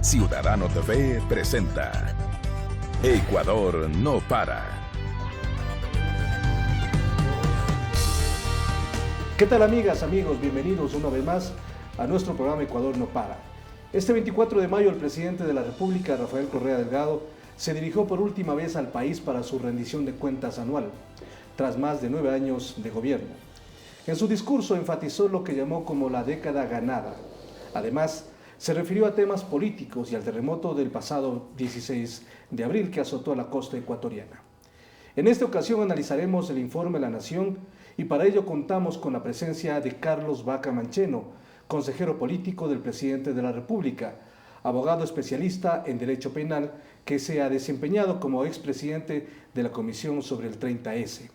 Ciudadano TV presenta Ecuador no para. ¿Qué tal, amigas, amigos? Bienvenidos una vez más a nuestro programa Ecuador no para. Este 24 de mayo el presidente de la República, Rafael Correa Delgado, se dirigió por última vez al país para su rendición de cuentas anual, tras más de 9 años de gobierno. En su discurso enfatizó lo que llamó como la década ganada. Además, se refirió a temas políticos y al terremoto del pasado 16 de abril que azotó a la costa ecuatoriana. En esta ocasión analizaremos el informe La Nación y para ello contamos con la presencia de Carlos Vaca Mancheno, consejero político del presidente de la República, abogado especialista en Derecho Penal que se ha desempeñado como expresidente de la Comisión sobre el 30S.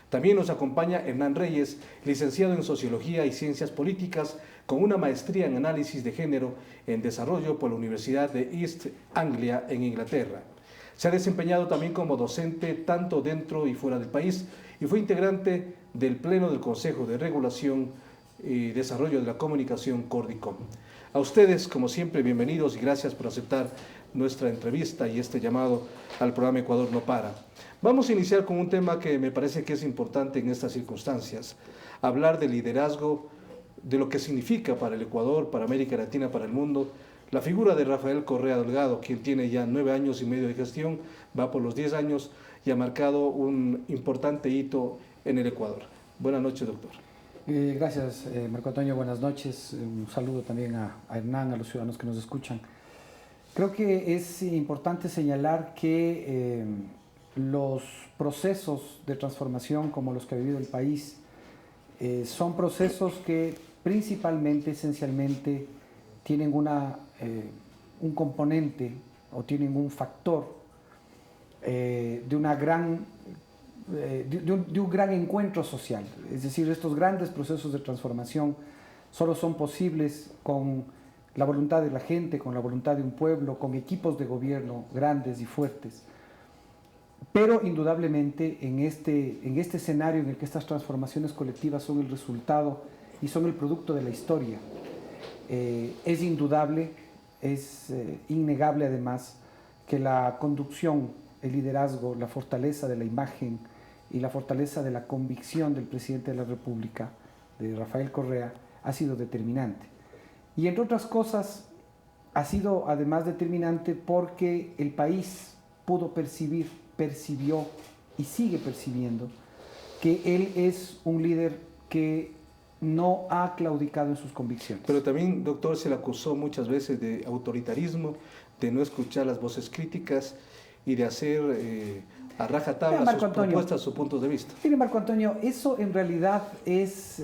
También nos acompaña Hernán Reyes, licenciado en Sociología y Ciencias Políticas, con una maestría en Análisis de Género en Desarrollo por la Universidad de East Anglia en Inglaterra. Se ha desempeñado también como docente tanto dentro y fuera del país y fue integrante del Pleno del Consejo de Regulación y Desarrollo de la Comunicación, Cordicom. A ustedes, como siempre, bienvenidos y gracias por aceptar nuestra entrevista y este llamado al programa Ecuador no para. Vamos a iniciar con un tema que me parece que es importante en estas circunstancias, hablar de liderazgo, de lo que significa para el Ecuador, para América Latina, para el mundo, la figura de Rafael Correa Delgado, quien tiene ya 9 años y medio de gestión, va por los 10 años y ha marcado un importante hito en el Ecuador. Buenas noches, doctor. Gracias, Marco Antonio, buenas noches. Un saludo también a Hernán, a los ciudadanos que nos escuchan. Creo que es importante señalar que los procesos de transformación como los que ha vivido el país son procesos que principalmente, esencialmente, tienen un componente o tienen un factor de un gran encuentro social. Es decir, estos grandes procesos de transformación solo son posibles con la voluntad de la gente, con la voluntad de un pueblo, con equipos de gobierno grandes y fuertes. Pero indudablemente en este escenario en el que estas transformaciones colectivas son el resultado y son el producto de la historia, es indudable, es innegable además que la conducción, el liderazgo, la fortaleza de la imagen y la fortaleza de la convicción del presidente de la República, de Rafael Correa, ha sido determinante. Y entre otras cosas, ha sido además determinante porque el país percibió y sigue percibiendo que él es un líder que no ha claudicado en sus convicciones. Pero también, doctor, se le acusó muchas veces de autoritarismo, de no escuchar las voces críticas y de hacer a rajatabla sus propuestas, sus puntos de vista. Mire, Marco Antonio, eso en realidad es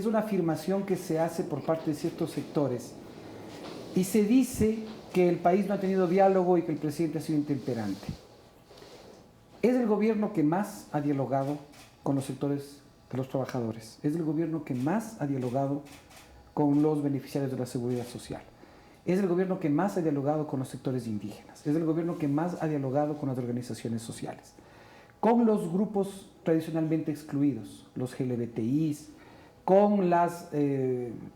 una afirmación que se hace por parte de ciertos sectores y se dice que el país no ha tenido diálogo y que el presidente ha sido intemperante. Es el gobierno que más ha dialogado con los sectores de los trabajadores. Es el gobierno que más ha dialogado con los beneficiarios de la seguridad social. Es el gobierno que más ha dialogado con los sectores indígenas. Es el gobierno que más ha dialogado con las organizaciones sociales. Con los grupos tradicionalmente excluidos, los LGBTIs, con las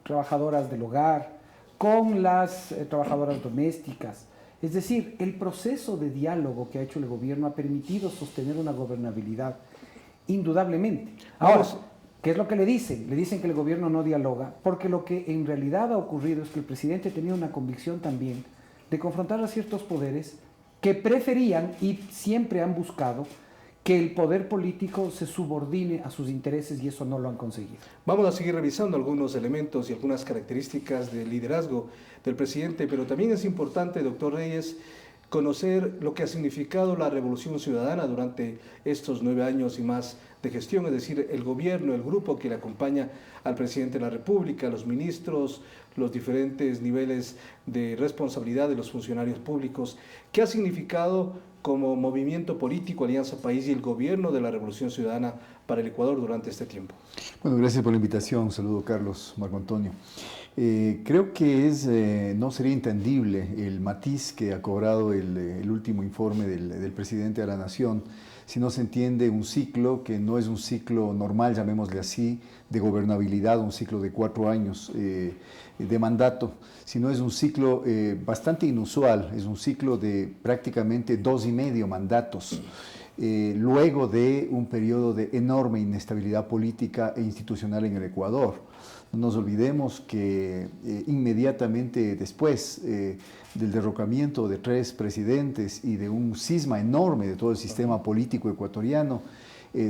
trabajadoras del hogar, con las trabajadoras domésticas. Es decir, el proceso de diálogo que ha hecho el gobierno ha permitido sostener una gobernabilidad, indudablemente. Ahora, ¿qué es lo que le dicen? Le dicen que el gobierno no dialoga, porque lo que en realidad ha ocurrido es que el presidente tenía una convicción también de confrontar a ciertos poderes que preferían y siempre han buscado que el poder político se subordine a sus intereses y eso no lo han conseguido. Vamos a seguir revisando algunos elementos y algunas características del liderazgo del presidente, pero también es importante, doctor Reyes, conocer lo que ha significado la Revolución Ciudadana durante estos 9 años y más de gestión, es decir, el gobierno, el grupo que le acompaña al presidente de la República, los ministros, los diferentes niveles de responsabilidad de los funcionarios públicos. ¿Qué ha significado como movimiento político Alianza País y el gobierno de la Revolución Ciudadana para el Ecuador durante este tiempo? Bueno, gracias por la invitación. Un saludo, Carlos, Marco Antonio. Creo que no sería entendible el matiz que ha cobrado el último informe del presidente de la Nación si no se entiende un ciclo que no es un ciclo normal, llamémosle así, de gobernabilidad, un ciclo de 4 años de mandato, sino es un ciclo bastante inusual, es un ciclo de prácticamente 2,5 mandatos. Luego de un periodo de enorme inestabilidad política e institucional en el Ecuador. No nos olvidemos que inmediatamente después del derrocamiento de 3 presidentes y de un cisma enorme de todo el sistema político ecuatoriano,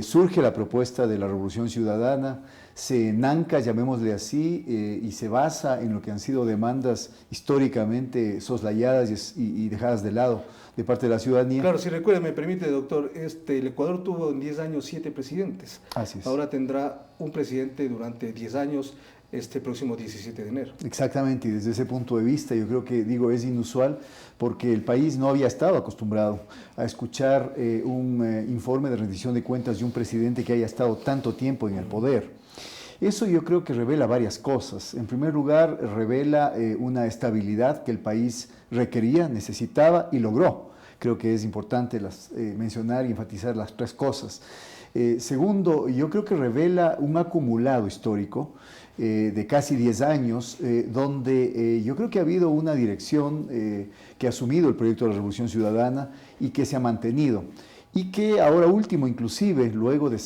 surge la propuesta de la Revolución Ciudadana, se enanca, llamémosle así, y se basa en lo que han sido demandas históricamente soslayadas y dejadas de lado de parte de la ciudadanía. Claro, si recuerda, me permite, doctor, el Ecuador tuvo en 10 años 7 presidentes. Así es. Ahora tendrá un presidente durante 10 años, este próximo 17 de enero. Exactamente, y desde ese punto de vista yo creo que, es inusual porque el país no había estado acostumbrado a escuchar un informe de rendición de cuentas de un presidente que haya estado tanto tiempo en el poder. Eso yo creo que revela varias cosas. En primer lugar, revela una estabilidad que el país requería, necesitaba y logró. Creo que es importante mencionar y enfatizar las 3 cosas. Segundo, yo creo que revela un acumulado histórico de casi 10 años, donde yo creo que ha habido una dirección que ha asumido el proyecto de la Revolución Ciudadana y que se ha mantenido. Y que ahora último, inclusive, luego de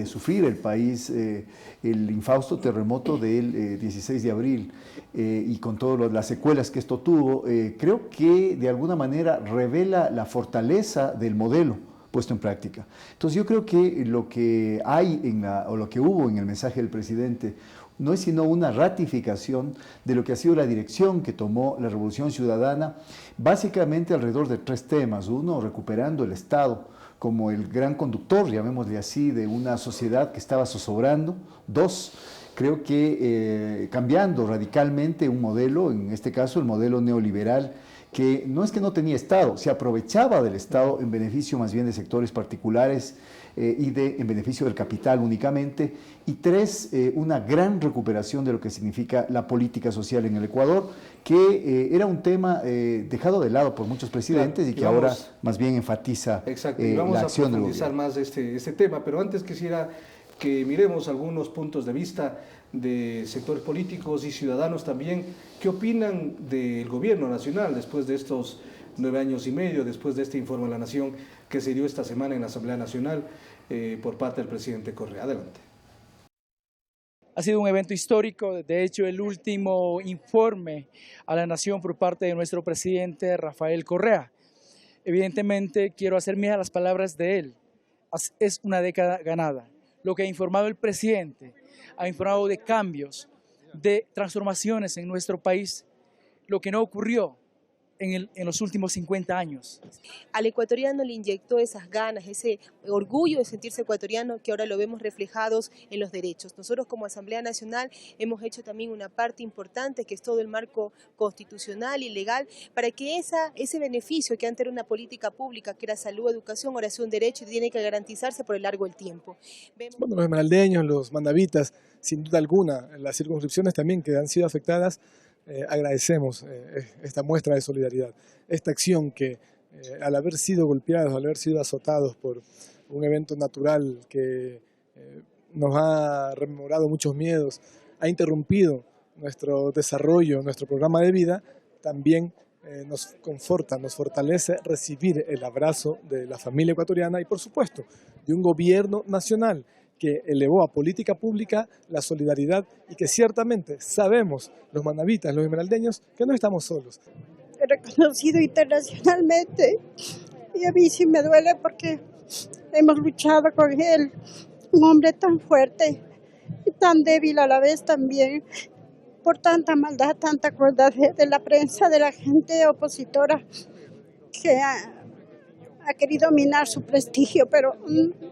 sufrir el país el infausto terremoto del 16 de abril y con todas las secuelas que esto tuvo, creo que de alguna manera revela la fortaleza del modelo puesto en práctica. Entonces yo creo que lo que hay o lo que hubo en el mensaje del presidente no es sino una ratificación de lo que ha sido la dirección que tomó la Revolución Ciudadana, básicamente alrededor de 3 temas. Uno, recuperando el Estado como el gran conductor, llamémosle así, de una sociedad que estaba zozobrando. 2, creo que cambiando radicalmente un modelo, en este caso el modelo neoliberal, que no es que no tenía Estado, se aprovechaba del Estado en beneficio más bien de sectores particulares en beneficio del capital únicamente. Y 3, una gran recuperación de lo que significa la política social en el Ecuador, que era un tema dejado de lado por muchos presidentes, claro, y que ahora más bien enfatiza vamos la acción del gobierno. Vamos a profundizar más este tema, pero antes quisiera que miremos algunos puntos de vista de sectores políticos y ciudadanos también. ¿Qué opinan del gobierno nacional después de estos 9 años y medio, después de este informe a la Nación que se dio esta semana en la Asamblea Nacional por parte del presidente Correa? Adelante. Ha sido un evento histórico, de hecho el último informe a la Nación por parte de nuestro presidente Rafael Correa. Evidentemente quiero hacer mías las palabras de él, es una década ganada. Lo que ha informado el presidente, ha informado de cambios, de transformaciones en nuestro país, lo que no ocurrió en los últimos 50 años. Al ecuatoriano le inyectó esas ganas, ese orgullo de sentirse ecuatoriano que ahora lo vemos reflejados en los derechos. Nosotros como Asamblea Nacional hemos hecho también una parte importante que es todo el marco constitucional y legal para que ese beneficio que antes era una política pública, que era salud, educación, ahora es un derecho y tiene que garantizarse por el largo del tiempo. Bueno, los esmeraldeños, los manavitas, sin duda alguna, las circunscripciones también que han sido afectadas, agradecemos esta muestra de solidaridad, esta acción que al haber sido golpeados, al haber sido azotados por un evento natural que nos ha rememorado muchos miedos, ha interrumpido nuestro desarrollo, nuestro programa de vida, también nos conforta, nos fortalece recibir el abrazo de la familia ecuatoriana y por supuesto de un gobierno nacional que elevó a política pública la solidaridad y que ciertamente sabemos, los manavitas, los esmeraldeños, que no estamos solos. Reconocido internacionalmente y a mí sí me duele porque hemos luchado con él, un hombre tan fuerte y tan débil a la vez también, por tanta maldad, tanta crueldad de la prensa, de la gente opositora que ha querido minar su prestigio, pero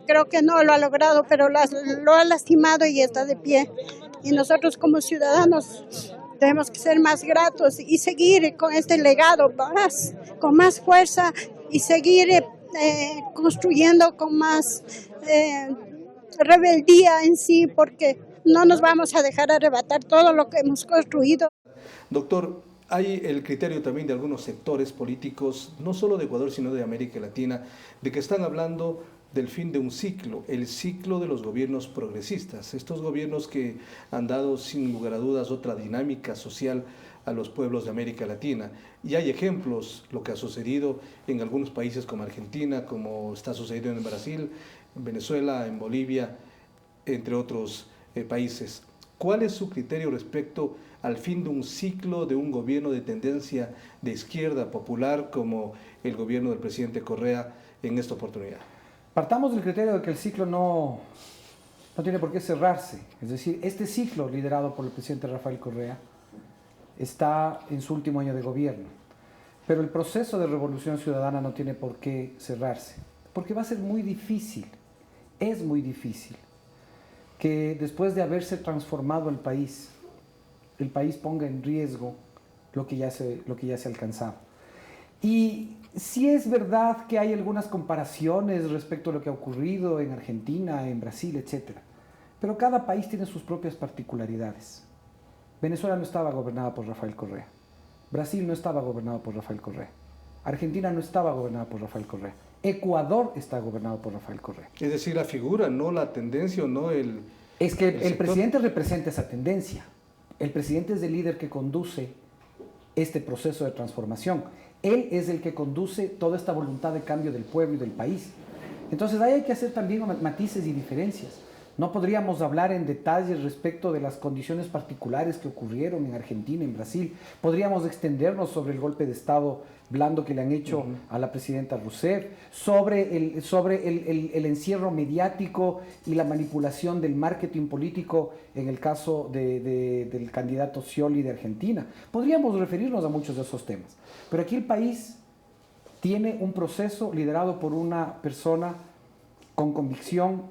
creo que no lo ha logrado, pero lo ha lastimado y está de pie. Y nosotros como ciudadanos tenemos que ser más gratos y seguir con este legado con más fuerza y seguir construyendo con más rebeldía en sí, porque no nos vamos a dejar arrebatar todo lo que hemos construido. Doctor, hay el criterio también de algunos sectores políticos, no solo de Ecuador, sino de América Latina, de que están hablando del fin de un ciclo, el ciclo de los gobiernos progresistas, estos gobiernos que han dado sin lugar a dudas otra dinámica social a los pueblos de América Latina. Y hay ejemplos, lo que ha sucedido en algunos países como Argentina, como está sucediendo en Brasil, en Venezuela, en Bolivia, entre otros países. ¿Cuál es su criterio respecto al fin de un ciclo de un gobierno de tendencia de izquierda popular como el gobierno del presidente Correa en esta oportunidad? Partamos del criterio de que el ciclo no tiene por qué cerrarse. Es decir, este ciclo liderado por el presidente Rafael Correa está en su último año de gobierno. Pero el proceso de revolución ciudadana no tiene por qué cerrarse. Porque va a ser muy difícil, es muy difícil, que después de haberse transformado el país ponga en riesgo lo que ya se ha alcanzado. Y sí es verdad que hay algunas comparaciones respecto a lo que ha ocurrido en Argentina, en Brasil, etc. Pero cada país tiene sus propias particularidades. Venezuela no estaba gobernada por Rafael Correa. Brasil no estaba gobernado por Rafael Correa. Argentina no estaba gobernada por Rafael Correa. Ecuador está gobernado por Rafael Correa. Es decir, la figura, no la tendencia o no el... Es que el presidente representa esa tendencia. El presidente es el líder que conduce este proceso de transformación. Él es el que conduce toda esta voluntad de cambio del pueblo y del país. Entonces ahí hay que hacer también matices y diferencias. No podríamos hablar en detalle respecto de las condiciones particulares que ocurrieron en Argentina, en Brasil. Podríamos extendernos sobre el golpe de Estado blando que le han hecho a la presidenta Rousseff, sobre el encierro mediático y la manipulación del marketing político en el caso del candidato Scioli de Argentina. Podríamos referirnos a muchos de esos temas. Pero aquí el país tiene un proceso liderado por una persona con convicción,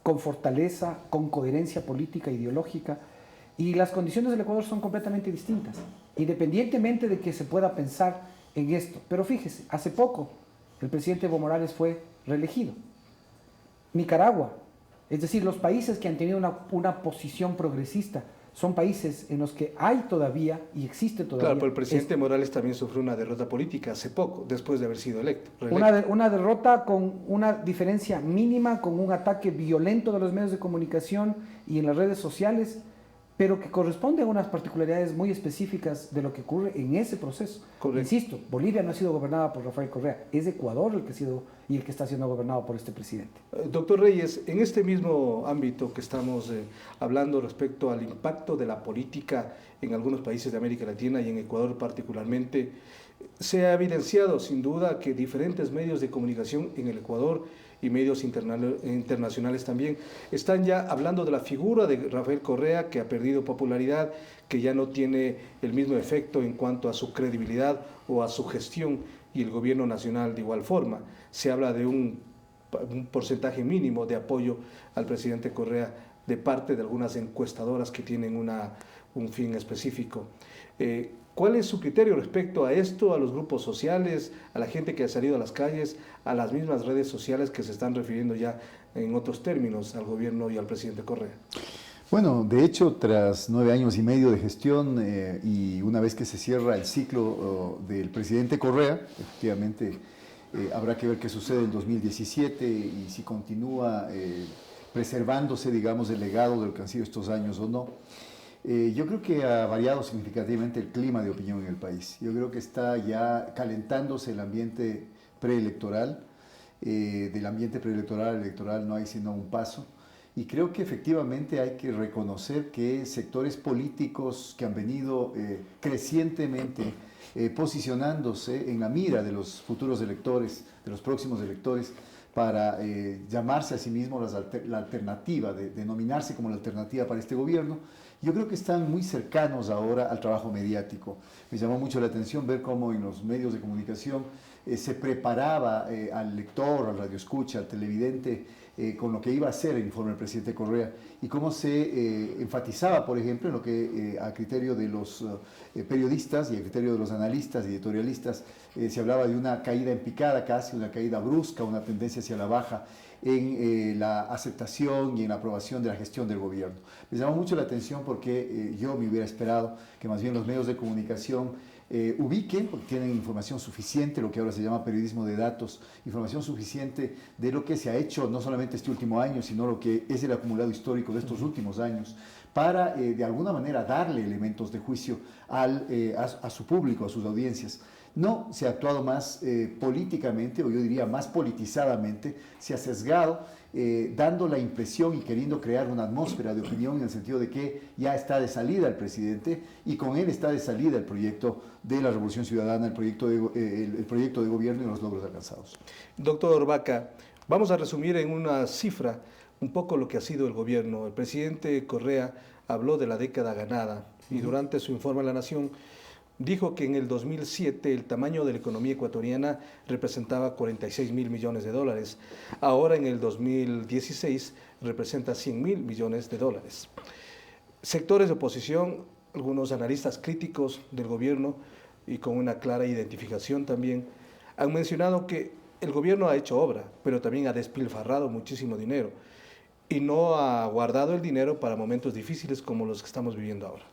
con fortaleza, con coherencia política, ideológica, y las condiciones del Ecuador son completamente distintas, independientemente de que se pueda pensar en esto. Pero fíjese, hace poco el presidente Evo Morales fue reelegido. Nicaragua, es decir, los países que han tenido una posición progresista, son países en los que hay todavía y existe todavía. Claro, pero el presidente Morales también sufrió una derrota política hace poco, después de haber sido electo. Una derrota con una diferencia mínima, con un ataque violento de los medios de comunicación y en las redes sociales, pero que corresponde a unas particularidades muy específicas de lo que ocurre en ese proceso. Correcto. Insisto, Bolivia no ha sido gobernada por Rafael Correa, es Ecuador el que ha sido y el que está siendo gobernado por este presidente. Doctor Reyes, en este mismo ámbito que estamos hablando respecto al impacto de la política en algunos países de América Latina y en Ecuador particularmente, se ha evidenciado sin duda que diferentes medios de comunicación en el Ecuador y medios internacionales también están ya hablando de la figura de Rafael Correa, que ha perdido popularidad, que ya no tiene el mismo efecto en cuanto a su credibilidad o a su gestión, y el gobierno nacional de igual forma. Se habla de un porcentaje mínimo de apoyo al presidente Correa de parte de algunas encuestadoras que tienen un fin específico. ¿Cuál es su criterio respecto a esto, a los grupos sociales, a la gente que ha salido a las calles, a las mismas redes sociales que se están refiriendo ya en otros términos al gobierno y al presidente Correa? Bueno, de hecho, tras 9 años y medio de gestión y una vez que se cierra el ciclo del presidente Correa, efectivamente habrá que ver qué sucede en 2017 y si continúa preservándose, digamos, el legado de lo que han sido estos años o no. Yo creo que ha variado significativamente el clima de opinión en el país. Yo creo que está ya calentándose el ambiente preelectoral. Del ambiente preelectoral al electoral no hay sino un paso. Y creo que efectivamente hay que reconocer que sectores políticos que han venido crecientemente posicionándose en la mira de los futuros electores, de los próximos electores, para llamarse a sí mismo la alternativa, de denominarse como la alternativa para este gobierno. Yo creo que están muy cercanos ahora al trabajo mediático. Me llamó mucho la atención ver cómo en los medios de comunicación se preparaba al lector, al radioescucha, al televidente, con lo que iba a ser el informe del presidente Correa y cómo se enfatizaba, por ejemplo, en lo que a criterio de los periodistas y a criterio de los analistas y editorialistas se hablaba de una caída en picada, casi una caída brusca, una tendencia hacia la baja en la aceptación y en la aprobación de la gestión del gobierno. Me llamó mucho la atención porque yo me hubiera esperado que más bien los medios de comunicación ubiquen, porque tienen información suficiente, lo que ahora se llama periodismo de datos, información suficiente de lo que se ha hecho no solamente este último año, sino lo que es el acumulado histórico de estos últimos años, para de alguna manera darle elementos de juicio a su público, a sus audiencias. No, se ha actuado más políticamente, o yo diría más politizadamente, se ha sesgado, dando la impresión y queriendo crear una atmósfera de opinión en el sentido de que ya está de salida el presidente y con él está de salida el proyecto de la Revolución Ciudadana, el proyecto de gobierno y los logros alcanzados. Doctor Vaca, vamos a resumir en una cifra un poco lo que ha sido el gobierno. El presidente Correa habló de la década ganada y durante su informe a la Nación dijo que en el 2007 el tamaño de la economía ecuatoriana representaba 46.000 millones de dólares. Ahora en el 2016 representa 100.000 millones de dólares. Sectores de oposición, algunos analistas críticos del gobierno y con una clara identificación también, han mencionado que el gobierno ha hecho obra, pero también ha despilfarrado muchísimo dinero y no ha guardado el dinero para momentos difíciles como los que estamos viviendo ahora.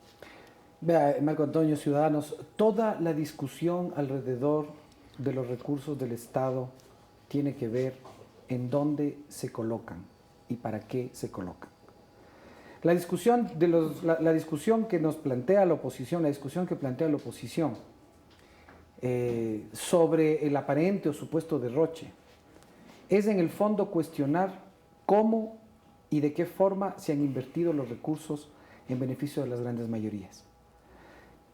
Vea, Marco Antonio, ciudadanos, toda la discusión alrededor de los recursos del Estado tiene que ver en dónde se colocan y para qué se colocan. La discusión que nos plantea la oposición, sobre el aparente o supuesto derroche, es en el fondo cuestionar cómo y de qué forma se han invertido los recursos en beneficio de las grandes mayorías.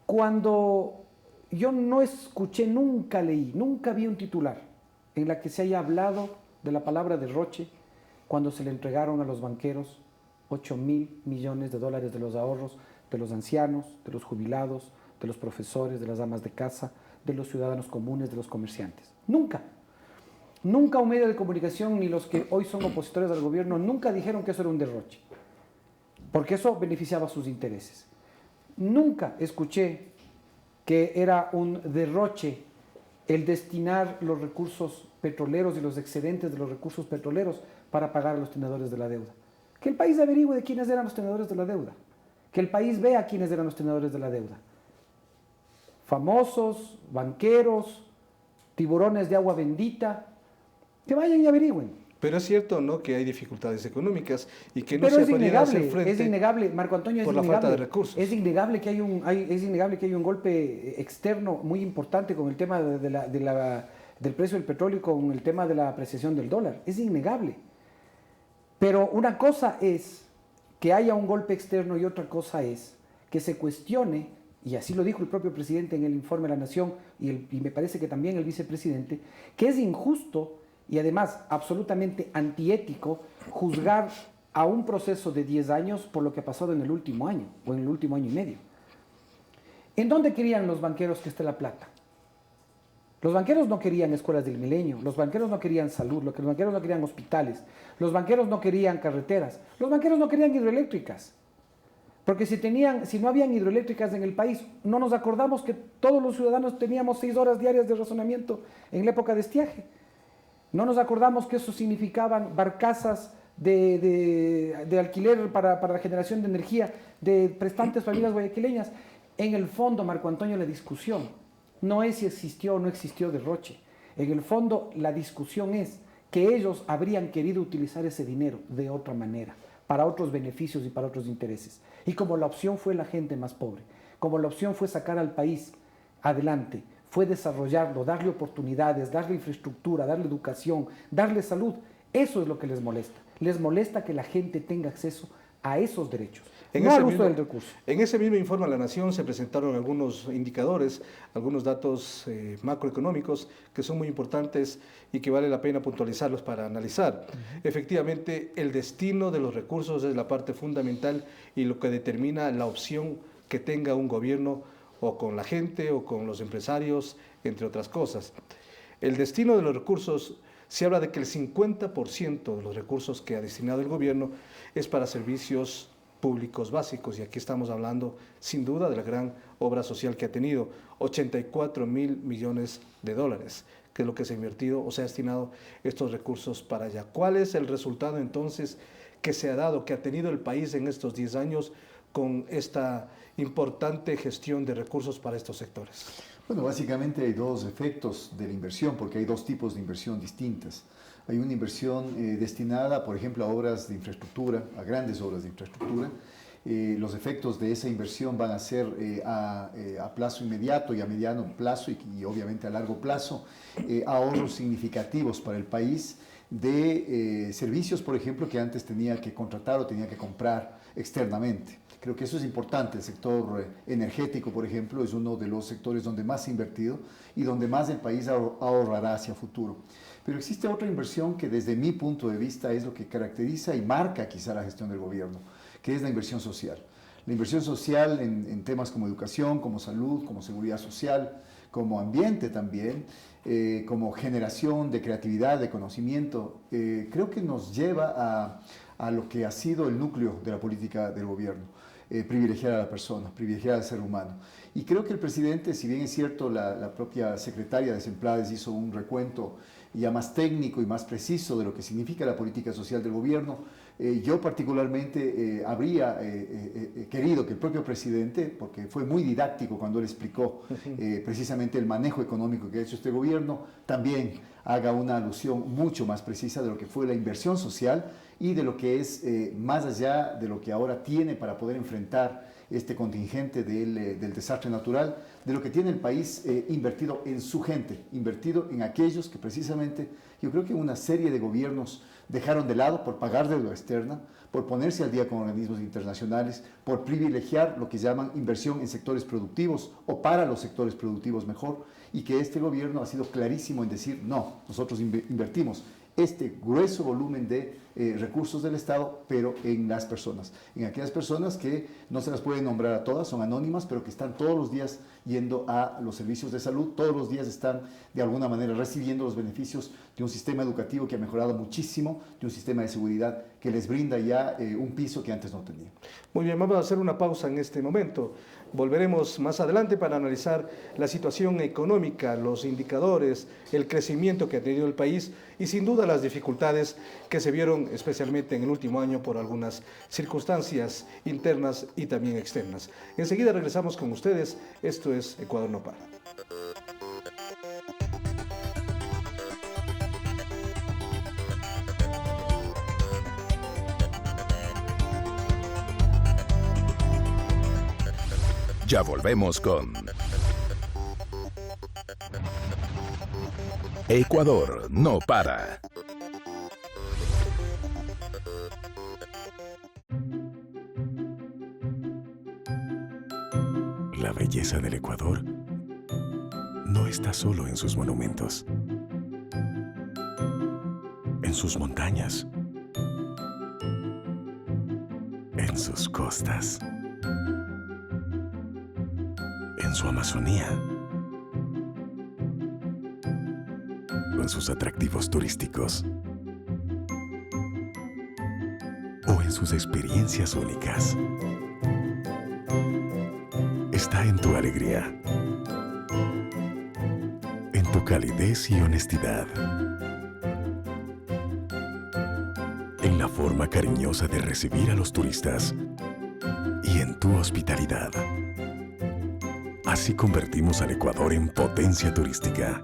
Cuando yo no escuché, nunca leí, nunca vi un titular en la que se haya hablado de la palabra derroche cuando se le entregaron a los banqueros 8.000 millones de dólares de los ahorros de los ancianos, de los jubilados, de los profesores, de las amas de casa, de los ciudadanos comunes, de los comerciantes. Nunca. Nunca un medio de comunicación, ni los que hoy son opositores al gobierno, nunca dijeron que eso era un derroche, porque eso beneficiaba sus intereses. Nunca escuché que era un derroche el destinar los recursos petroleros y los excedentes de los recursos petroleros para pagar a los tenedores de la deuda. Que el país averigüe de quiénes eran los tenedores de la deuda. Que el país vea quiénes eran los tenedores de la deuda. Famosos, banqueros, tiburones de agua bendita, que vayan y averigüen. Pero es cierto, ¿no?, que hay dificultades económicas y que no Pero se podrían hacer frente. Es innegable, Marco Antonio, por la falta de recursos. Es innegable que hay un golpe externo muy importante con el tema del precio del petróleo y con el tema de la apreciación del dólar. Es innegable. Pero una cosa es que haya un golpe externo y otra cosa es que se cuestione, y así lo dijo el propio presidente en el informe de la Nación y me parece que también el vicepresidente, que es injusto y además absolutamente antiético juzgar a un proceso de 10 años por lo que ha pasado en el último año o en el último año y medio. ¿En dónde querían los banqueros que esté la plata? Los banqueros no querían escuelas del milenio, los banqueros no querían salud, los banqueros no querían hospitales, los banqueros no querían carreteras, los banqueros no querían hidroeléctricas. Porque si no habían hidroeléctricas en el país, no nos acordamos que todos los ciudadanos teníamos 6 horas diarias de razonamiento en la época de estiaje. No nos acordamos que eso significaban barcazas de alquiler para la generación de energía de prestantes familias guayaquileñas. En el fondo, Marco Antonio, la discusión no es si existió o no existió derroche. En el fondo, la discusión es que ellos habrían querido utilizar ese dinero de otra manera, para otros beneficios y para otros intereses. Y como la opción fue la gente más pobre, como la opción fue sacar al país adelante, fue desarrollarlo, darle oportunidades, darle infraestructura, darle educación, darle salud. Eso es lo que les molesta. Les molesta que la gente tenga acceso a esos derechos, En no ese al uso mismo- del recurso. En ese mismo informe a la Nación se presentaron algunos indicadores, algunos datos macroeconómicos que son muy importantes y que vale la pena puntualizarlos para analizar. Efectivamente, el destino de los recursos es la parte fundamental y lo que determina la opción que tenga un gobierno o con la gente o con los empresarios, entre otras cosas. El destino de los recursos, se habla de que el 50% de los recursos que ha destinado el gobierno es para servicios públicos básicos, y aquí estamos hablando sin duda de la gran obra social que ha tenido, 84.000 millones de dólares, que es lo que se ha invertido o se ha destinado estos recursos para allá. ¿Cuál es el resultado entonces que se ha dado, que ha tenido el país en estos 10 años con esta importante gestión de recursos para estos sectores? Bueno, básicamente hay dos efectos de la inversión, porque hay dos tipos de inversión distintas. Hay una inversión destinada, por ejemplo, a obras de infraestructura, a grandes obras de infraestructura. Los efectos de esa inversión van a ser a plazo inmediato y a mediano plazo y obviamente a largo plazo ahorros significativos para el país de servicios, por ejemplo, que antes tenía que contratar o tenía que comprar externamente. Creo que eso es importante. El sector energético, por ejemplo, es uno de los sectores donde más se ha invertido y donde más el país ahorrará hacia futuro. Pero existe otra inversión que desde mi punto de vista es lo que caracteriza y marca quizá la gestión del gobierno, que es la inversión social. La inversión social en temas como educación, como salud, como seguridad social, como ambiente también, como generación de creatividad, de conocimiento, creo que nos lleva a lo que ha sido el núcleo de la política del gobierno. Privilegiar a la persona, privilegiar al ser humano. Y creo que el presidente, si bien es cierto, la propia secretaria de Semplades hizo un recuento ya más técnico y más preciso de lo que significa la política social del gobierno, yo particularmente habría querido que el propio presidente, porque fue muy didáctico cuando él explicó precisamente el manejo económico que ha hecho este gobierno, también haga una alusión mucho más precisa de lo que fue la inversión social y de lo que es más allá de lo que ahora tiene para poder enfrentar este contingente del desastre natural, de lo que tiene el país invertido en su gente, invertido en aquellos que precisamente yo creo que una serie de gobiernos dejaron de lado por pagar deuda externa, por ponerse al día con organismos internacionales, por privilegiar lo que llaman inversión en sectores productivos o para los sectores productivos mejor, y que este gobierno ha sido clarísimo en decir no, nosotros invertimos este grueso volumen de recursos del Estado, pero en las personas, en aquellas personas que no se las puede nombrar a todas, son anónimas, pero que están todos los días yendo a los servicios de salud, todos los días están de alguna manera recibiendo los beneficios de un sistema educativo que ha mejorado muchísimo, de un sistema de seguridad que les brinda ya un piso que antes no tenían. Muy bien, vamos a hacer una pausa en este momento. Volveremos más adelante para analizar la situación económica, los indicadores, el crecimiento que ha tenido el país y sin duda las dificultades que se vieron especialmente en el último año por algunas circunstancias internas y también externas. Enseguida regresamos con ustedes. Esto es Ecuador no para. Ya volvemos con Ecuador no para. La belleza del Ecuador no está solo en sus monumentos, en sus montañas, en sus costas, en su Amazonía, o en sus atractivos turísticos, o en sus experiencias únicas. Está en tu alegría, en tu calidez y honestidad, en la forma cariñosa de recibir a los turistas y en tu hospitalidad. Así convertimos al Ecuador en potencia turística,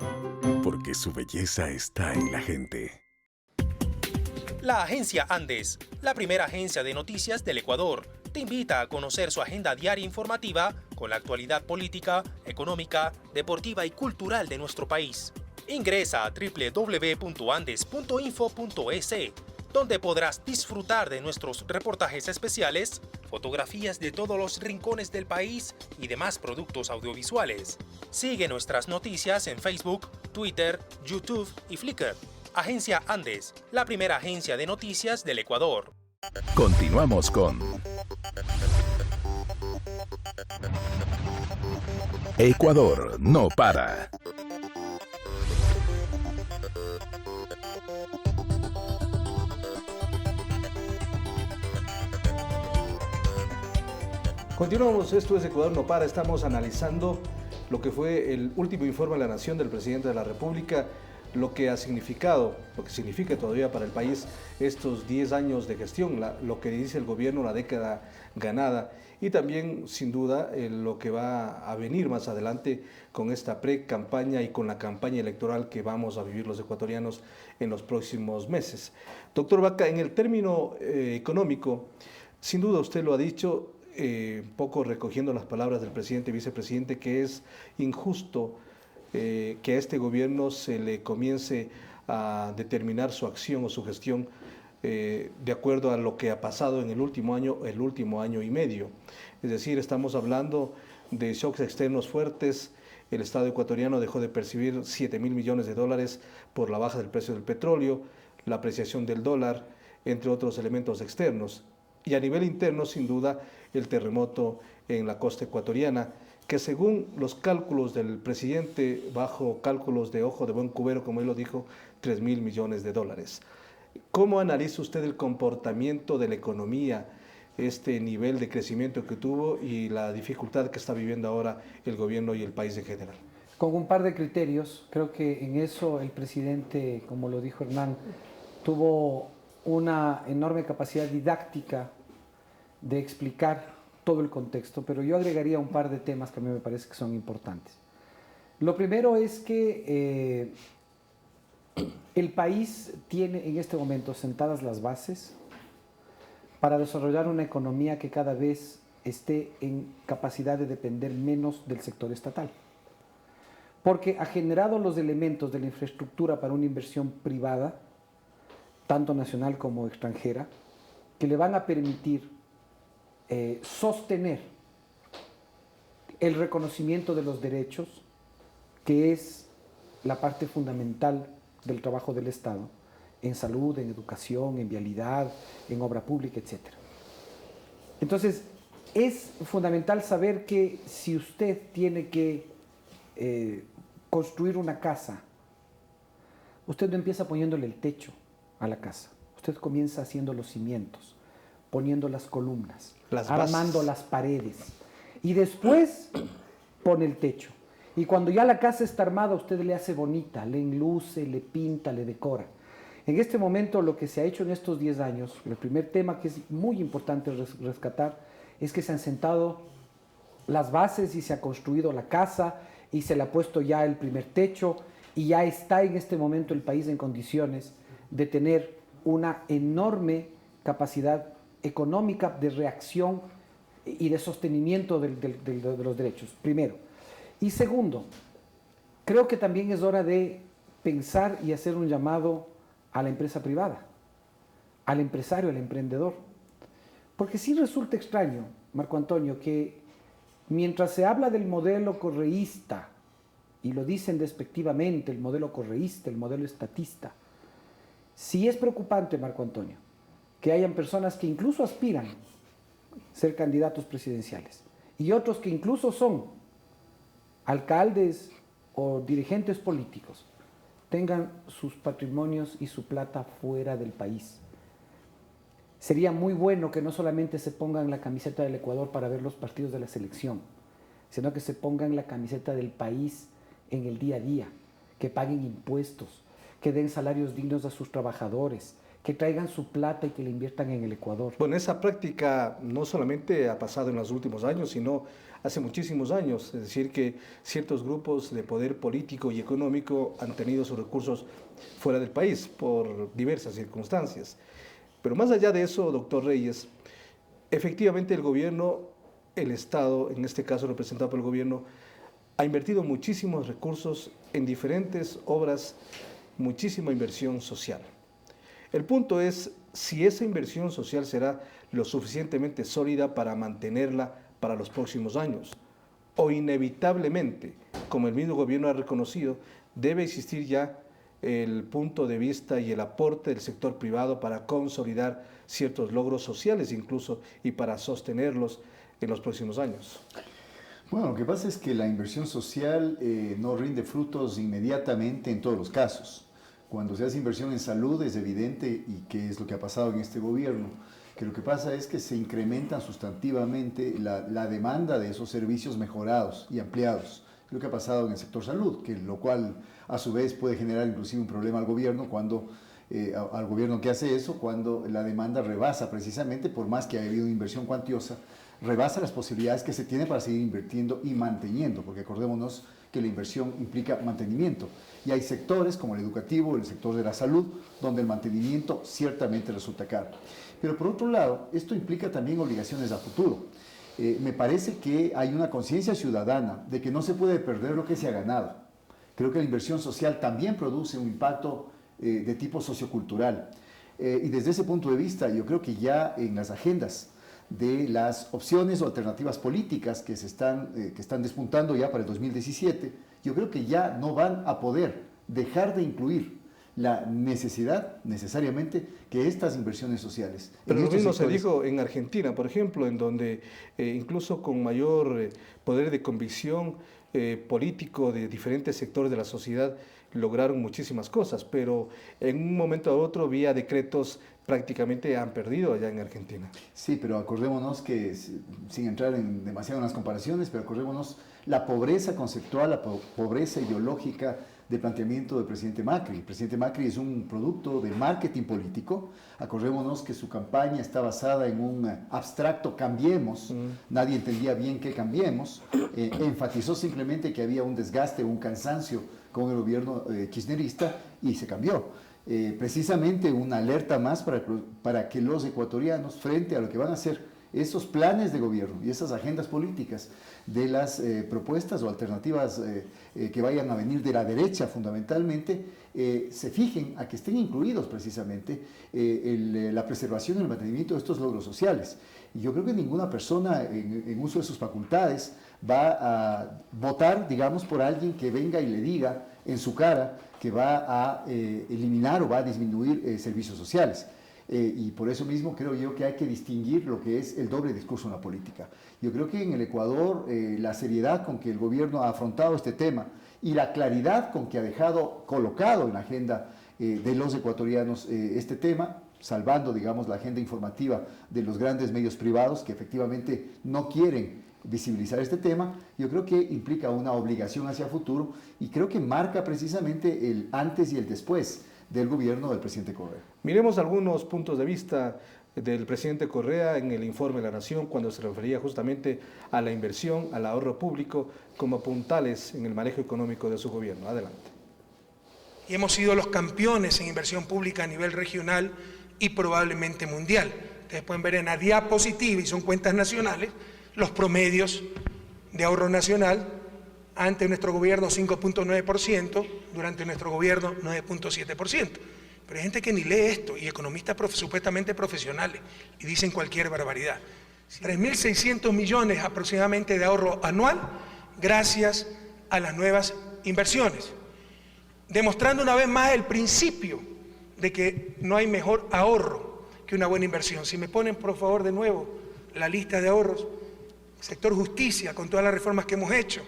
porque su belleza está en la gente. La agencia Andes, la primera agencia de noticias del Ecuador, te invita a conocer su agenda diaria informativa con la actualidad política, económica, deportiva y cultural de nuestro país. Ingresa a www.andes.info.es. donde podrás disfrutar de nuestros reportajes especiales, fotografías de todos los rincones del país y demás productos audiovisuales. Sigue nuestras noticias en Facebook, Twitter, YouTube y Flickr. Agencia Andes, la primera agencia de noticias del Ecuador. Continuamos con Ecuador no para. Continuamos, esto es Ecuador no para, estamos analizando lo que fue el último informe a la Nación del Presidente de la República, lo que ha significado, lo que significa todavía para el país estos 10 años de gestión, lo que dice el gobierno, la década ganada, y también sin duda lo que va a venir más adelante con esta pre-campaña y con la campaña electoral que vamos a vivir los ecuatorianos en los próximos meses. Doctor Vaca, en el término económico, sin duda usted lo ha dicho, un poco recogiendo las palabras del presidente y vicepresidente, que es injusto que a este gobierno se le comience a determinar su acción o su gestión de acuerdo a lo que ha pasado en el último año y medio. Es decir, estamos hablando de shocks externos fuertes. El Estado ecuatoriano dejó de percibir 7.000 millones de dólares por la baja del precio del petróleo, la apreciación del dólar, entre otros elementos externos. Y a nivel interno, sin duda, el terremoto en la costa ecuatoriana, que según los cálculos del presidente, bajo cálculos de ojo de buen cubero, como él lo dijo, 3.000 millones de dólares. ¿Cómo analiza usted el comportamiento de la economía, este nivel de crecimiento que tuvo y la dificultad que está viviendo ahora el gobierno y el país en general? Con un par de criterios, creo que en eso el presidente, como lo dijo Hernán, tuvo una enorme capacidad didáctica de explicar todo el contexto, pero yo agregaría un par de temas que a mí me parece que son importantes. Lo primero es que el país tiene en este momento sentadas las bases para desarrollar una economía que cada vez esté en capacidad de depender menos del sector estatal, porque ha generado los elementos de la infraestructura para una inversión privada, tanto nacional como extranjera, que le van a permitir sostener el reconocimiento de los derechos, que es la parte fundamental del trabajo del Estado, en salud, en educación, en vialidad, en obra pública, etc. Entonces, es fundamental saber que si usted tiene que construir una casa, usted no empieza poniéndole el techo a la casa, usted comienza haciendo los cimientos, poniendo las columnas, armando las paredes, y después pone el techo. Y cuando ya la casa está armada, usted le hace bonita, le enluce, le pinta, le decora. En este momento, lo que se ha hecho en estos 10 años, el primer tema que es muy importante rescatar, es que se han sentado las bases y se ha construido la casa y se le ha puesto ya el primer techo, y ya está en este momento el país en condiciones de tener una enorme capacidad económica de reacción y de sostenimiento de los derechos, primero. Y segundo, creo que también es hora de pensar y hacer un llamado a la empresa privada, al empresario, al emprendedor. Porque sí resulta extraño, Marco Antonio, que mientras se habla del modelo correísta, y lo dicen despectivamente, el modelo correísta, el modelo estatista, sí es preocupante, Marco Antonio, que hayan personas que incluso aspiran a ser candidatos presidenciales y otros que incluso son alcaldes o dirigentes políticos, tengan sus patrimonios y su plata fuera del país. Sería muy bueno que no solamente se pongan la camiseta del Ecuador para ver los partidos de la selección, sino que se pongan la camiseta del país en el día a día, que paguen impuestos, que den salarios dignos a sus trabajadores, que traigan su plata y que la inviertan en el Ecuador. Bueno, esa práctica no solamente ha pasado en los últimos años, sino hace muchísimos años. Es decir, que ciertos grupos de poder político y económico han tenido sus recursos fuera del país por diversas circunstancias. Pero más allá de eso, doctor Reyes, efectivamente el gobierno, el Estado, en este caso representado por el gobierno, ha invertido muchísimos recursos en diferentes obras, muchísima inversión social. El punto es si esa inversión social será lo suficientemente sólida para mantenerla para los próximos años, o inevitablemente, como el mismo gobierno ha reconocido, debe existir ya el punto de vista y el aporte del sector privado para consolidar ciertos logros sociales incluso y para sostenerlos en los próximos años. Bueno, lo que pasa es que la inversión social no rinde frutos inmediatamente en todos los casos. Cuando se hace inversión en salud es evidente, y que es lo que ha pasado en este gobierno, que lo que pasa es que se incrementan sustantivamente la demanda de esos servicios mejorados y ampliados. Es lo que ha pasado en el sector salud, que lo cual a su vez puede generar inclusive un problema al gobierno al gobierno que hace eso, cuando la demanda rebasa precisamente, por más que haya habido una inversión cuantiosa, rebasa las posibilidades que se tiene para seguir invirtiendo y manteniendo, porque acordémonos que la inversión implica mantenimiento. Y hay sectores como el educativo, el sector de la salud, donde el mantenimiento ciertamente resulta caro. Pero por otro lado, esto implica también obligaciones a futuro. Me parece que hay una conciencia ciudadana de que no se puede perder lo que se ha ganado. Creo que la inversión social también produce un impacto de tipo sociocultural. Y desde ese punto de vista, yo creo que ya en las agendas de las opciones o alternativas políticas que están despuntando ya para el 2017, yo creo que ya no van a poder dejar de incluir la necesidad, necesariamente, que estas inversiones sociales. Pero lo mismo se dijo en Argentina, por ejemplo, en donde incluso con mayor poder de convicción político de diferentes sectores de la sociedad lograron muchísimas cosas, pero en un momento a otro, vía decretos, prácticamente han perdido allá en Argentina. Sí, pero acordémonos que, sin entrar demasiado en las comparaciones, pero acordémonos la pobreza conceptual, la pobreza ideológica de planteamiento del presidente Macri. El presidente Macri es un producto de marketing político. Acordémonos que su campaña está basada en un abstracto cambiemos. Nadie entendía bien qué cambiemos. Enfatizó simplemente que había un desgaste, un cansancio con el gobierno kirchnerista y se cambió. Precisamente una alerta más para que los ecuatorianos, frente a lo que van a hacer esos planes de gobierno y esas agendas políticas de las propuestas o alternativas que vayan a venir de la derecha fundamentalmente, se fijen a que estén incluidos precisamente la preservación y el mantenimiento de estos logros sociales. Y yo creo que ninguna persona en uso de sus facultades va a votar, digamos, por alguien que venga y le diga en su cara que va a eliminar o va a disminuir servicios sociales. Y por eso mismo creo yo que hay que distinguir lo que es el doble discurso en la política. Yo creo que en el Ecuador la seriedad con que el gobierno ha afrontado este tema y la claridad con que ha dejado colocado en la agenda de los ecuatorianos este tema, salvando, digamos, la agenda informativa de los grandes medios privados que efectivamente no quieren visibilizar este tema, yo creo que implica una obligación hacia futuro y creo que marca precisamente el antes y el después del gobierno del presidente Correa. Miremos algunos puntos de vista del presidente Correa en el informe de la Nación cuando se refería justamente a la inversión, al ahorro público como puntales en el manejo económico de su gobierno. Adelante. Y hemos sido los campeones en inversión pública a nivel regional y probablemente mundial. Ustedes pueden ver en la diapositiva, y son cuentas nacionales, los promedios de ahorro nacional. Ante nuestro gobierno 5.9%, durante nuestro gobierno 9.7%. Pero hay gente que ni lee esto, y economistas supuestamente profesionales, y dicen cualquier barbaridad. 3.600 millones aproximadamente de ahorro anual gracias a las nuevas inversiones. Demostrando una vez más el principio de que no hay mejor ahorro que una buena inversión. Si me ponen por favor de nuevo la lista de ahorros, sector justicia, con todas las reformas que hemos hecho,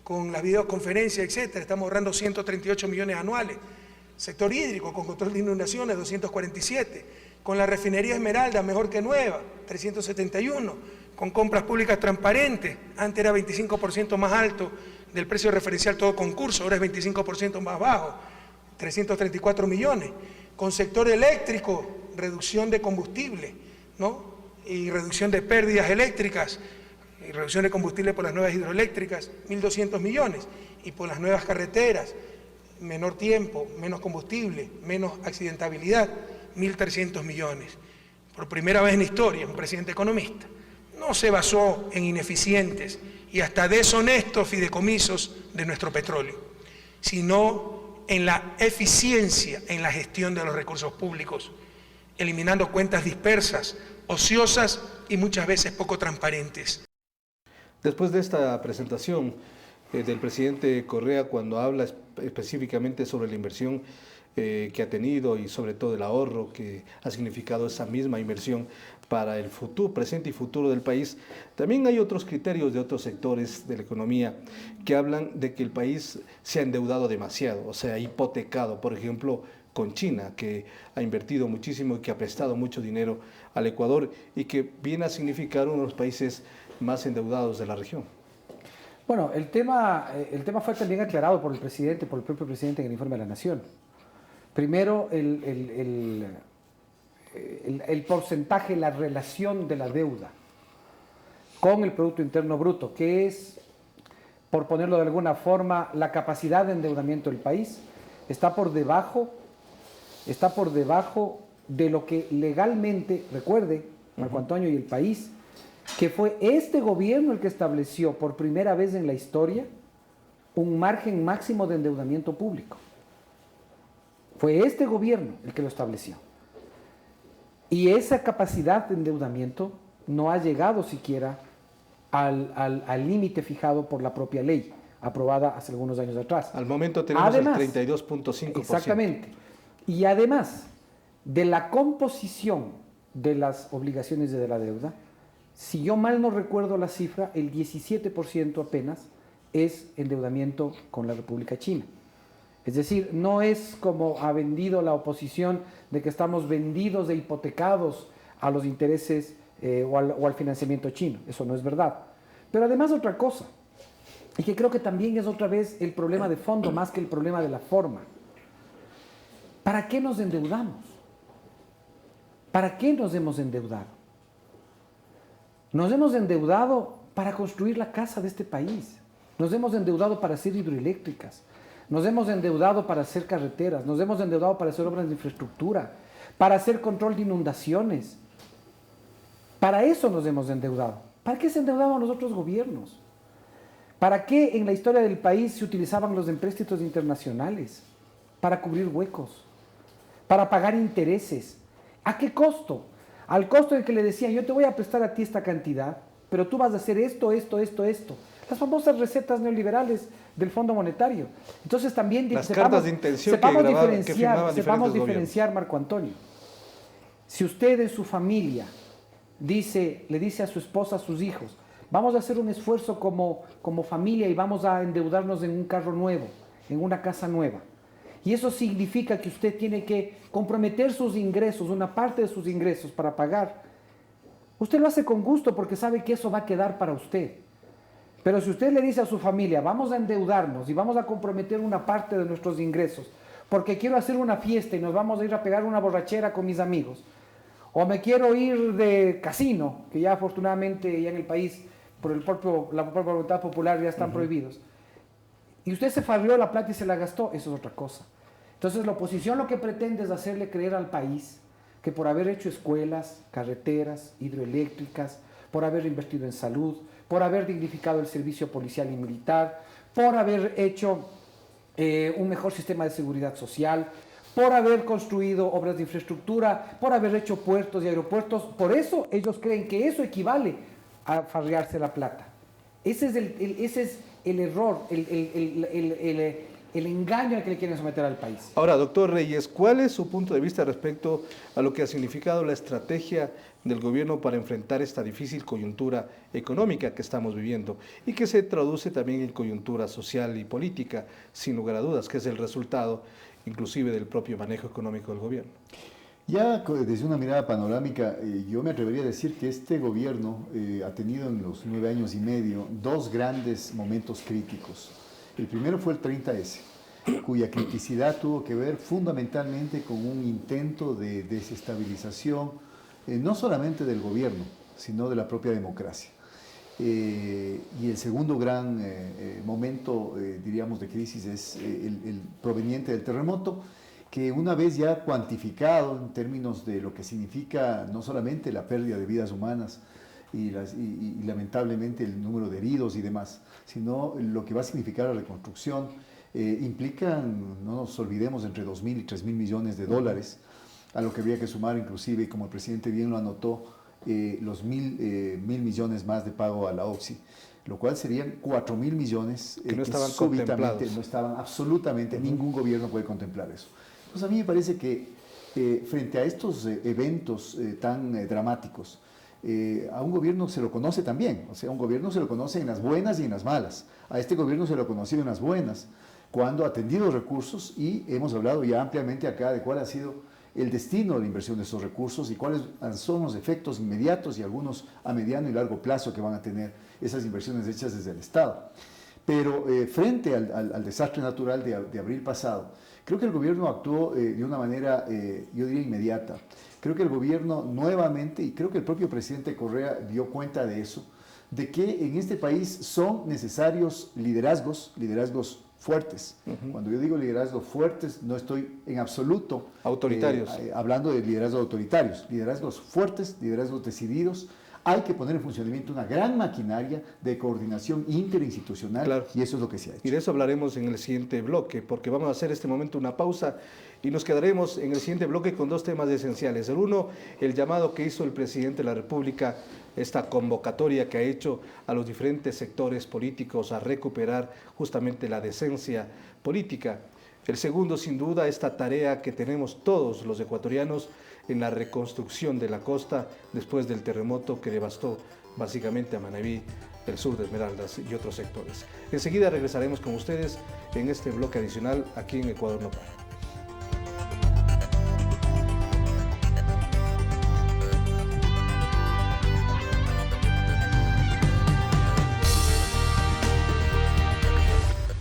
con las videoconferencias, etcétera, estamos ahorrando 138 millones anuales. Sector hídrico, con control de inundaciones, 247. Con la refinería Esmeralda, mejor que nueva, 371. Con compras públicas transparentes, antes era 25% más alto del precio referencial todo concurso, ahora es 25% más bajo, 334 millones. Con sector eléctrico, reducción de combustible, ¿no? Y reducción de pérdidas eléctricas, y reducción de combustible por las nuevas hidroeléctricas, 1.200 millones, y por las nuevas carreteras, menor tiempo, menos combustible, menos accidentabilidad, 1.300 millones. Por primera vez en la historia, un presidente economista no se basó en ineficientes y hasta deshonestos fideicomisos de nuestro petróleo, sino en la eficiencia en la gestión de los recursos públicos, eliminando cuentas dispersas, ociosas y muchas veces poco transparentes. Después de esta presentación del presidente Correa, cuando habla específicamente sobre la inversión que ha tenido y sobre todo el ahorro que ha significado esa misma inversión para el futuro, presente y futuro del país, también hay otros criterios de otros sectores de la economía que hablan de que el país se ha endeudado demasiado, o sea, hipotecado, por ejemplo, con China, que ha invertido muchísimo y que ha prestado mucho dinero al Ecuador y que viene a significar uno de los países más endeudados de la región. Bueno, el tema fue también aclarado por el presidente, por el propio presidente en el informe de la Nación. Primero, el porcentaje, la relación de la deuda con el Producto Interno Bruto, que es, por ponerlo de alguna forma, la capacidad de endeudamiento del país, está por debajo de lo que legalmente, recuerde, Marco Antonio y el país, que fue este gobierno el que estableció por primera vez en la historia un margen máximo de endeudamiento público. Fue este gobierno el que lo estableció. Y esa capacidad de endeudamiento no ha llegado siquiera al límite fijado por la propia ley, aprobada hace algunos años atrás. Al momento tenemos el 32.5%. Exactamente. Y además de la composición de las obligaciones de la deuda, si yo mal no recuerdo la cifra, el 17% apenas es endeudamiento con la República China. Es decir, no es como ha vendido la oposición de que estamos vendidos e hipotecados a los intereses o al financiamiento chino. Eso no es verdad. Pero además otra cosa, y que creo que también es otra vez el problema de fondo más que el problema de la forma. ¿Para qué nos endeudamos? ¿Para qué nos hemos endeudado? Nos hemos endeudado para construir la casa de este país. Nos hemos endeudado para hacer hidroeléctricas. Nos hemos endeudado para hacer carreteras. Nos hemos endeudado para hacer obras de infraestructura, para hacer control de inundaciones. Para eso nos hemos endeudado. ¿Para qué se endeudaban los otros gobiernos? ¿Para qué en la historia del país se utilizaban los empréstitos internacionales? Para cubrir huecos, para pagar intereses. ¿A qué costo? Al costo de que le decían, yo te voy a prestar a ti esta cantidad, pero tú vas a hacer esto. Las famosas recetas neoliberales del Fondo Monetario. Entonces también las cartas de intención sepamos diferenciar, Marco Antonio. Si usted en su familia le dice a su esposa, a sus hijos, vamos a hacer un esfuerzo como familia y vamos a endeudarnos en un carro nuevo, en una casa nueva. Y eso significa que usted tiene que comprometer sus ingresos, una parte de sus ingresos para pagar. Usted lo hace con gusto porque sabe que eso va a quedar para usted. Pero si usted le dice a su familia, vamos a endeudarnos y vamos a comprometer una parte de nuestros ingresos porque quiero hacer una fiesta y nos vamos a ir a pegar una borrachera con mis amigos, o me quiero ir de casino, que ya afortunadamente ya en el país por la propia voluntad popular ya están prohibidos, y usted se farrió la plata y se la gastó, eso es otra cosa. Entonces la oposición lo que pretende es hacerle creer al país que por haber hecho escuelas, carreteras, hidroeléctricas, por haber invertido en salud, por haber dignificado el servicio policial y militar, por haber hecho un mejor sistema de seguridad social, por haber construido obras de infraestructura, por haber hecho puertos y aeropuertos, por eso ellos creen que eso equivale a farrearse la plata. Ese es el error, el engaño al que le quieren someter al país. Ahora, doctor Reyes, ¿cuál es su punto de vista respecto a lo que ha significado la estrategia del gobierno para enfrentar esta difícil coyuntura económica que estamos viviendo y que se traduce también en coyuntura social y política, sin lugar a dudas, que es el resultado inclusive del propio manejo económico del gobierno? Ya desde una mirada panorámica, yo me atrevería a decir que este gobierno ha tenido en los 9 años y medio dos grandes momentos críticos. El primero fue el 30S, cuya criticidad tuvo que ver fundamentalmente con un intento de desestabilización, no solamente del gobierno, sino de la propia democracia. Y el segundo gran momento, diríamos, de crisis es el proveniente del terremoto, que una vez ya cuantificado en términos de lo que significa no solamente la pérdida de vidas humanas y lamentablemente el número de heridos y demás, sino lo que va a significar la reconstrucción, implican, no nos olvidemos, entre 2.000 y 3.000 millones de dólares, a lo que habría que sumar inclusive, como el presidente bien lo anotó, los mil millones más de pago a la OXI, lo cual serían 4.000 millones que no estaban súbitamente contemplados. no estaban absolutamente, ningún gobierno puede contemplar eso. Pues a mí me parece que frente a estos eventos tan dramáticos, a un gobierno se lo conoce también, o sea, un gobierno se lo conoce en las buenas y en las malas. A este gobierno se lo ha conocido en las buenas, cuando ha atendido recursos, y hemos hablado ya ampliamente acá de cuál ha sido el destino de la inversión de estos recursos y cuáles son los efectos inmediatos y algunos a mediano y largo plazo que van a tener esas inversiones hechas desde el Estado. Pero frente al desastre natural de abril pasado, creo que el gobierno actuó de una manera, yo diría, inmediata. Creo que el gobierno nuevamente, y creo que el propio presidente Correa dio cuenta de eso, de que en este país son necesarios liderazgos fuertes. Cuando yo digo liderazgos fuertes, no estoy en absoluto autoritarios, hablando de liderazgos autoritarios, liderazgos fuertes, liderazgos decididos. Hay que poner en funcionamiento una gran maquinaria de coordinación interinstitucional, claro, y eso es lo que se ha hecho. Y de eso hablaremos en el siguiente bloque, porque vamos a hacer este momento una pausa y nos quedaremos en el siguiente bloque con dos temas esenciales. El uno, el llamado que hizo el presidente de la República, esta convocatoria que ha hecho a los diferentes sectores políticos a recuperar justamente la decencia política. El segundo, sin duda, esta tarea que tenemos todos los ecuatorianos en la reconstrucción de la costa después del terremoto que devastó básicamente a Manabí, el sur de Esmeraldas y otros sectores. Enseguida regresaremos con ustedes en este bloque adicional aquí en Ecuador No Para.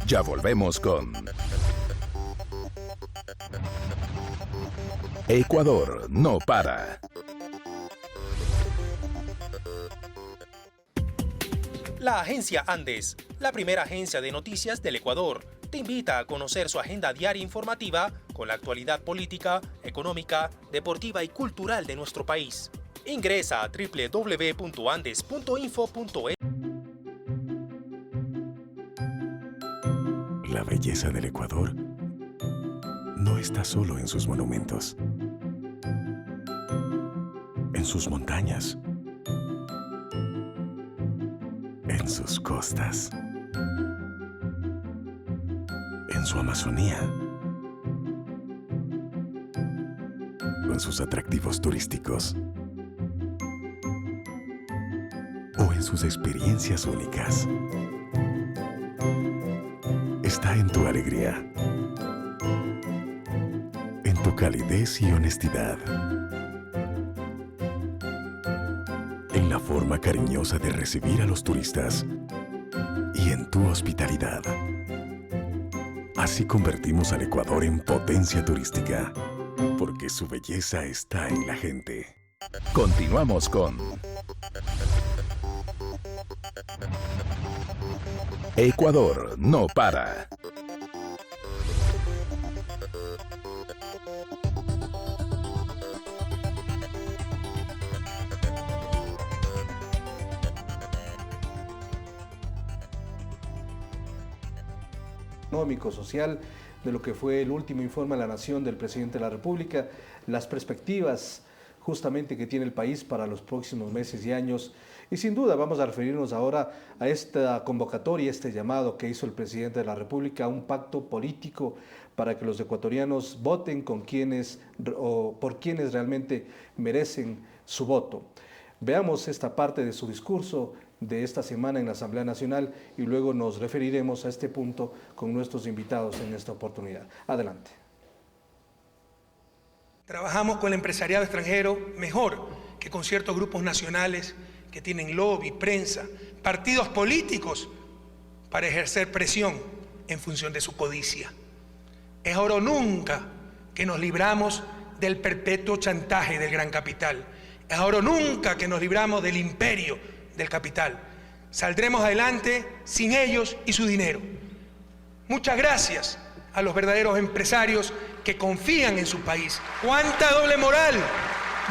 Ya volvemos con Ecuador No Para. La agencia Andes, la primera agencia de noticias del Ecuador, te invita a conocer su agenda diaria informativa con la actualidad política, económica, deportiva y cultural de nuestro país. Ingresa a www.andes.info.es. La belleza del Ecuador no está solo en sus monumentos, en sus montañas, en sus costas, en su Amazonía, o en sus atractivos turísticos, o en sus experiencias únicas. Está en tu alegría, en tu calidez y honestidad, en la forma cariñosa de recibir a los turistas y en tu hospitalidad. Así convertimos al Ecuador en potencia turística, porque su belleza está en la gente. Continuamos con Ecuador No Para. Económico, social, de lo que fue el último informe a la Nación del presidente de la República, las perspectivas justamente que tiene el país para los próximos meses y años. Y sin duda vamos a referirnos ahora a esta convocatoria, este llamado que hizo el presidente de la República a un pacto político para que los ecuatorianos voten con quienes o por quienes realmente merecen su voto. Veamos esta parte de su discurso de esta semana en la Asamblea Nacional y luego nos referiremos a este punto con nuestros invitados en esta oportunidad. Adelante. Trabajamos con el empresariado extranjero mejor que con ciertos grupos nacionales que tienen lobby, prensa, partidos políticos para ejercer presión en función de su codicia. Es ahora o nunca que nos libramos del perpetuo chantaje del gran capital. Es ahora o nunca que nos libramos del imperio del capital. Saldremos adelante sin ellos y su dinero. Muchas gracias a los verdaderos empresarios que confían en su país. ¡Cuánta doble moral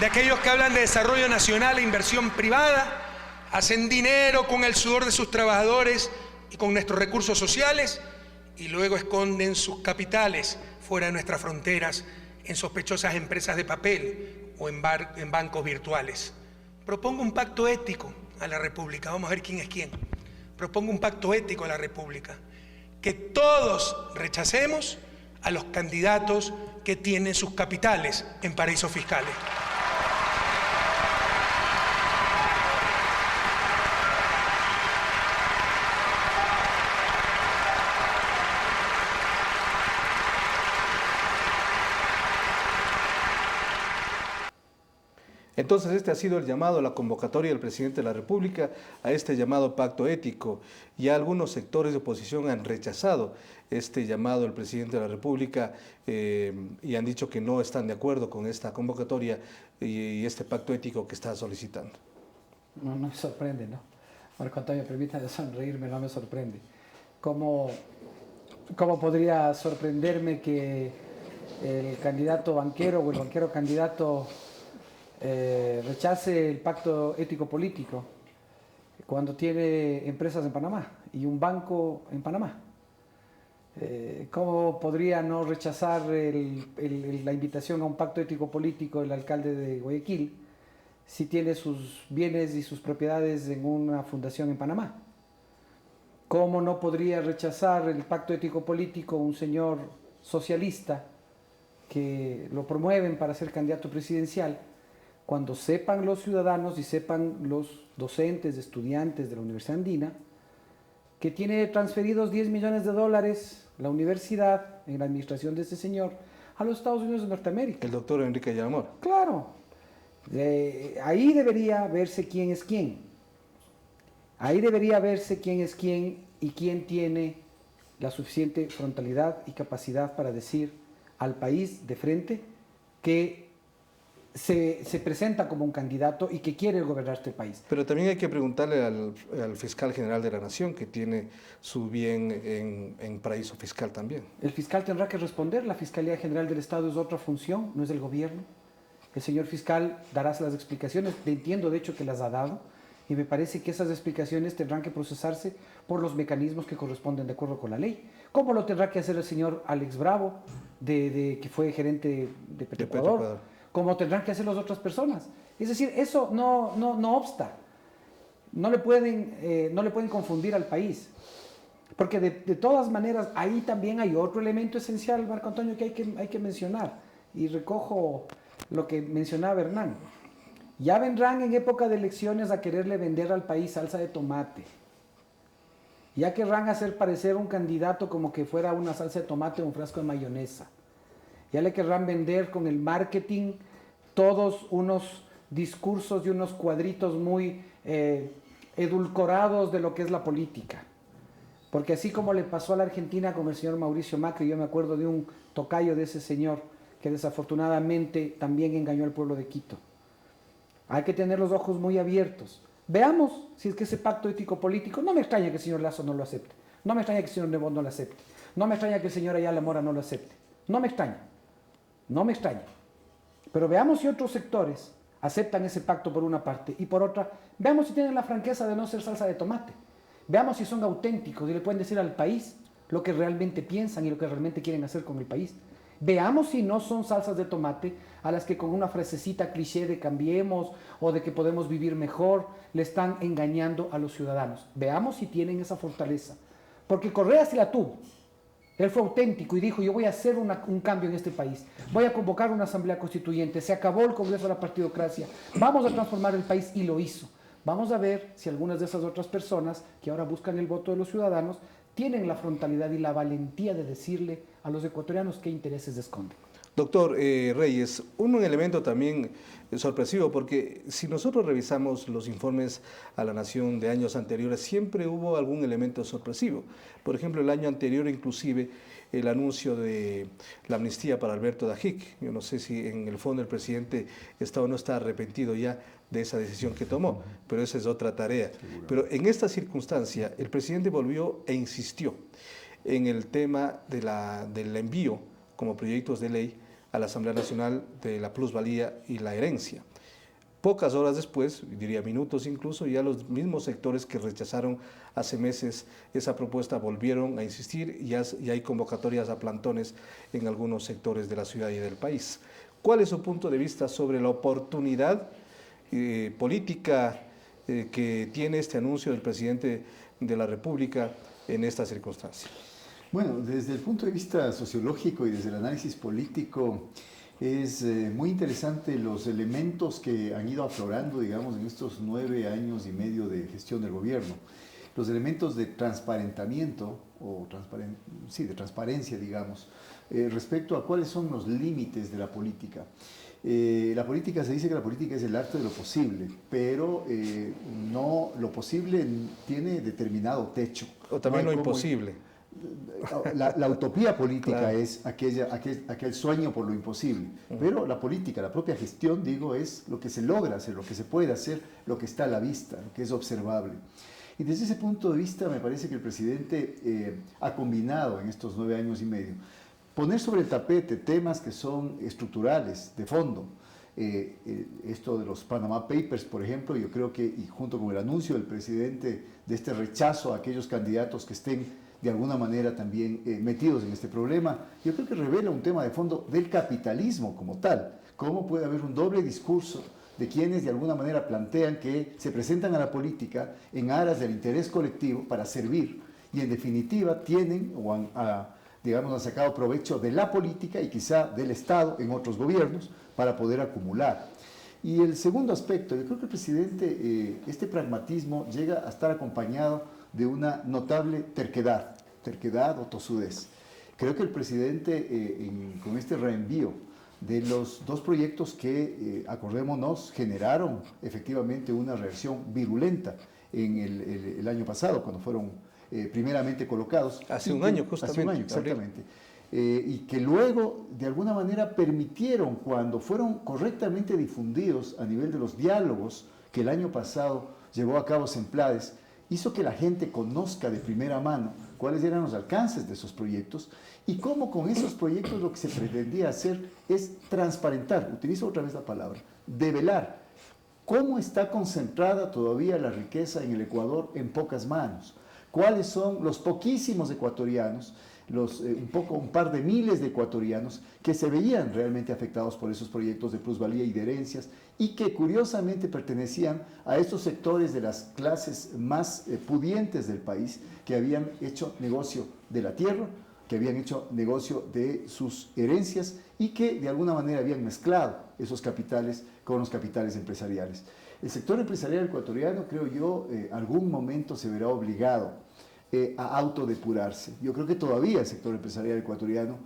de aquellos que hablan de desarrollo nacional e inversión privada! Hacen dinero con el sudor de sus trabajadores y con nuestros recursos sociales y luego esconden sus capitales fuera de nuestras fronteras en sospechosas empresas de papel o en bancos virtuales. Propongo un pacto ético a la República. Vamos a ver quién es quién. Propongo un pacto ético a la República. Que todos rechacemos a los candidatos que tienen sus capitales en paraísos fiscales. Entonces este ha sido el llamado a la convocatoria del presidente de la República a este llamado pacto ético. Ya algunos sectores de oposición han rechazado este llamado del presidente de la República y han dicho que no están de acuerdo con esta convocatoria y este pacto ético que está solicitando. No me sorprende, ¿no? Marco Antonio, permítame sonreírme, no me sorprende. ¿Cómo podría sorprenderme que el candidato banquero o el banquero candidato rechace el pacto ético político cuando tiene empresas en Panamá y un banco en Panamá? ¿Cómo podría no rechazar la invitación a un pacto ético político el alcalde de Guayaquil si tiene sus bienes y sus propiedades en una fundación en Panamá? ¿Cómo no podría rechazar el pacto ético político un señor socialista que lo promueven para ser candidato presidencial, cuando sepan los ciudadanos y sepan los docentes, estudiantes de la Universidad Andina, que tiene transferidos $10 millones la universidad, en la administración de este señor, a los Estados Unidos de Norteamérica? El doctor Enrique Yaramor. Claro. Ahí debería verse quién es quién. Ahí debería verse quién es quién y quién tiene la suficiente frontalidad y capacidad para decir al país de frente que se presenta como un candidato y que quiere gobernar este país. Pero también hay que preguntarle al fiscal general de la Nación, que tiene su bien en paraíso fiscal también. El fiscal tendrá que responder. La Fiscalía General del Estado es otra función, no es del gobierno. El señor fiscal dará las explicaciones, entiendo de hecho que las ha dado, y me parece que esas explicaciones tendrán que procesarse por los mecanismos que corresponden de acuerdo con la ley. ¿Cómo lo tendrá que hacer el señor Alex Bravo, que fue gerente de Petroecuador? Como tendrán que hacer las otras personas. Es decir, eso no obsta. No le pueden confundir al país. Porque de todas maneras, ahí también hay otro elemento esencial, Marco Antonio, que hay que mencionar. Y recojo lo que mencionaba Hernán. Ya vendrán en época de elecciones a quererle vender al país salsa de tomate. Ya querrán hacer parecer un candidato como que fuera una salsa de tomate o un frasco de mayonesa. Ya le querrán vender con el marketing todos unos discursos y unos cuadritos muy edulcorados de lo que es la política. Porque así como le pasó a la Argentina con el señor Mauricio Macri, yo me acuerdo de un tocayo de ese señor que desafortunadamente también engañó al pueblo de Quito. Hay que tener los ojos muy abiertos. Veamos si es que ese pacto ético político, no me extraña que el señor Lasso no lo acepte, no me extraña que el señor Nebot no lo acepte, no me extraña que el señor Ayala Mora no lo acepte, no me extraña. Pero veamos si otros sectores aceptan ese pacto por una parte y por otra, veamos si tienen la franqueza de no ser salsa de tomate. Veamos si son auténticos y le pueden decir al país lo que realmente piensan y lo que realmente quieren hacer con el país. Veamos si no son salsas de tomate a las que con una frasecita cliché de cambiemos o de que podemos vivir mejor le están engañando a los ciudadanos. Veamos si tienen esa fortaleza. Porque Correa sí la tuvo. Él fue auténtico y dijo, yo voy a hacer un cambio en este país. Voy a convocar una asamblea constituyente. Se acabó el Congreso de la Partidocracia. Vamos a transformar el país y lo hizo. Vamos a ver si algunas de esas otras personas que ahora buscan el voto de los ciudadanos tienen la frontalidad y la valentía de decirle a los ecuatorianos qué intereses esconden. Doctor Reyes, un elemento también sorpresivo, porque si nosotros revisamos los informes a la Nación de años anteriores, siempre hubo algún elemento sorpresivo. Por ejemplo, el año anterior inclusive el anuncio de la amnistía para Alberto Dajic. Yo no sé si en el fondo el presidente está o no está arrepentido ya de esa decisión que tomó, pero esa es otra tarea. Pero en esta circunstancia el presidente volvió e insistió en el tema del envío como proyectos de ley a la Asamblea Nacional de la plusvalía y la herencia. Pocas horas después, diría minutos incluso, ya los mismos sectores que rechazaron hace meses esa propuesta volvieron a insistir y ya hay convocatorias a plantones en algunos sectores de la ciudad y del país. ¿Cuál es su punto de vista sobre la oportunidad política que tiene este anuncio del presidente de la República en esta circunstancia? Bueno, desde el punto de vista sociológico y desde el análisis político, es muy interesante los elementos que han ido aflorando, digamos, en estos 9 años y medio de gestión del gobierno. Los elementos de transparentamiento, o de transparencia, digamos, respecto a cuáles son los límites de la política. La política, se dice que la política es el arte de lo posible, pero no, lo posible tiene determinado techo. O también lo imposible. La utopía política, claro, es aquel sueño por lo imposible, pero la política, la propia gestión, digo, es lo que se logra hacer, lo que se puede hacer, lo que está a la vista, lo que es observable. Y desde ese punto de vista me parece que el presidente ha combinado en estos 9 años y medio poner sobre el tapete temas que son estructurales, de fondo. Esto de los Panama Papers, por ejemplo, yo creo que, y junto con el anuncio del presidente de este rechazo a aquellos candidatos que estén de alguna manera también metidos en este problema, yo creo que revela un tema de fondo del capitalismo como tal. Cómo puede haber un doble discurso de quienes de alguna manera plantean que se presentan a la política en aras del interés colectivo para servir y en definitiva tienen o han sacado provecho de la política y quizá del Estado en otros gobiernos para poder acumular. Y el segundo aspecto, yo creo que el presidente, este pragmatismo llega a estar acompañado de una notable terquedad o tosudez. Creo que el presidente, con este reenvío de los 2 proyectos que, acordémonos, generaron efectivamente una reacción virulenta en el año pasado, cuando fueron primeramente colocados. Hace un año, justamente. Hace un año, exactamente. Y que luego, de alguna manera, permitieron, cuando fueron correctamente difundidos a nivel de los diálogos que el año pasado llevó a cabo Semplades, hizo que la gente conozca de primera mano cuáles eran los alcances de esos proyectos y cómo con esos proyectos lo que se pretendía hacer es transparentar, utilizo otra vez la palabra, develar cómo está concentrada todavía la riqueza en el Ecuador en pocas manos, cuáles son los poquísimos ecuatorianos, un par de miles de ecuatorianos que se veían realmente afectados por esos proyectos de plusvalía y de herencias y que curiosamente pertenecían a estos sectores de las clases más pudientes del país que habían hecho negocio de la tierra, que habían hecho negocio de sus herencias y que de alguna manera habían mezclado esos capitales con los capitales empresariales. El sector empresarial ecuatoriano, creo yo, algún momento se verá obligado a autodepurarse. Yo creo que todavía el sector empresarial ecuatoriano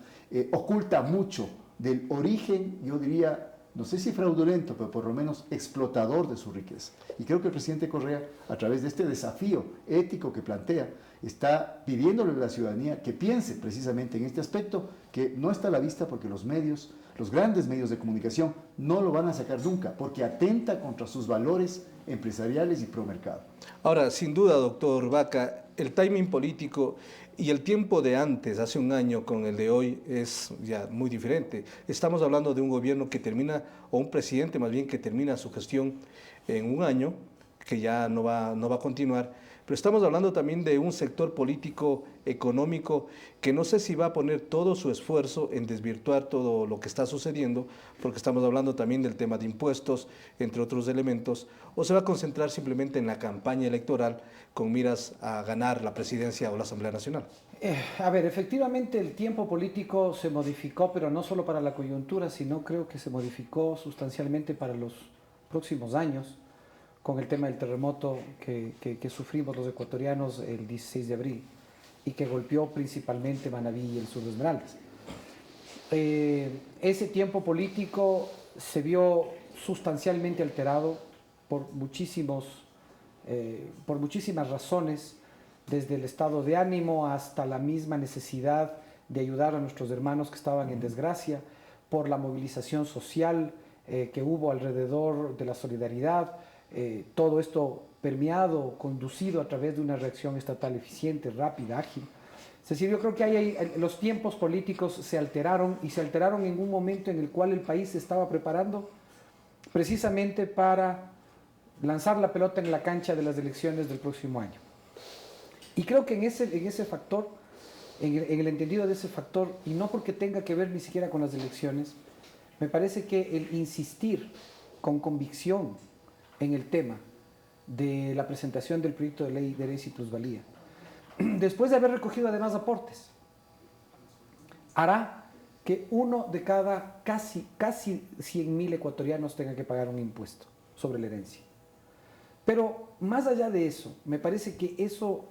oculta mucho del origen, yo diría, no sé si fraudulento, pero por lo menos explotador de su riqueza. Y creo que el presidente Correa, a través de este desafío ético que plantea, está pidiéndole a la ciudadanía que piense precisamente en este aspecto, que no está a la vista porque los medios, los grandes medios de comunicación, no lo van a sacar nunca, porque atenta contra sus valores empresariales y promercado. Ahora, sin duda, doctor Vaca, el timing político y el tiempo de antes, hace un año, con el de hoy, es ya muy diferente. Estamos hablando de un gobierno que termina, o un presidente más bien, que termina su gestión en un año, que ya no va a continuar, pero estamos hablando también de un sector político, económico, que no sé si va a poner todo su esfuerzo en desvirtuar todo lo que está sucediendo, porque estamos hablando también del tema de impuestos, entre otros elementos, o se va a concentrar simplemente en la campaña electoral con miras a ganar la presidencia o la Asamblea Nacional. A ver, efectivamente el tiempo político se modificó, pero no solo para la coyuntura, sino creo que se modificó sustancialmente para los próximos años, con el tema del terremoto que sufrimos los ecuatorianos el 16 de abril y que golpeó principalmente Manabí y el sur de Esmeraldas. Ese tiempo político se vio sustancialmente alterado por muchísimas razones, desde el estado de ánimo hasta la misma necesidad de ayudar a nuestros hermanos que estaban en desgracia, por la movilización social que hubo alrededor de la solidaridad, todo esto permeado, conducido a través de una reacción estatal eficiente, rápida, ágil. Es decir, yo creo que los tiempos políticos se alteraron y se alteraron en un momento en el cual el país se estaba preparando precisamente para lanzar la pelota en la cancha de las elecciones del próximo año. Y creo que en ese factor, en el entendido de ese factor, y no porque tenga que ver ni siquiera con las elecciones, me parece que el insistir con convicción en el tema de la presentación del proyecto de ley de herencia y plusvalía, después de haber recogido además aportes, hará que uno de cada casi 100.000 ecuatorianos tenga que pagar un impuesto sobre la herencia. Pero más allá de eso, me parece que eso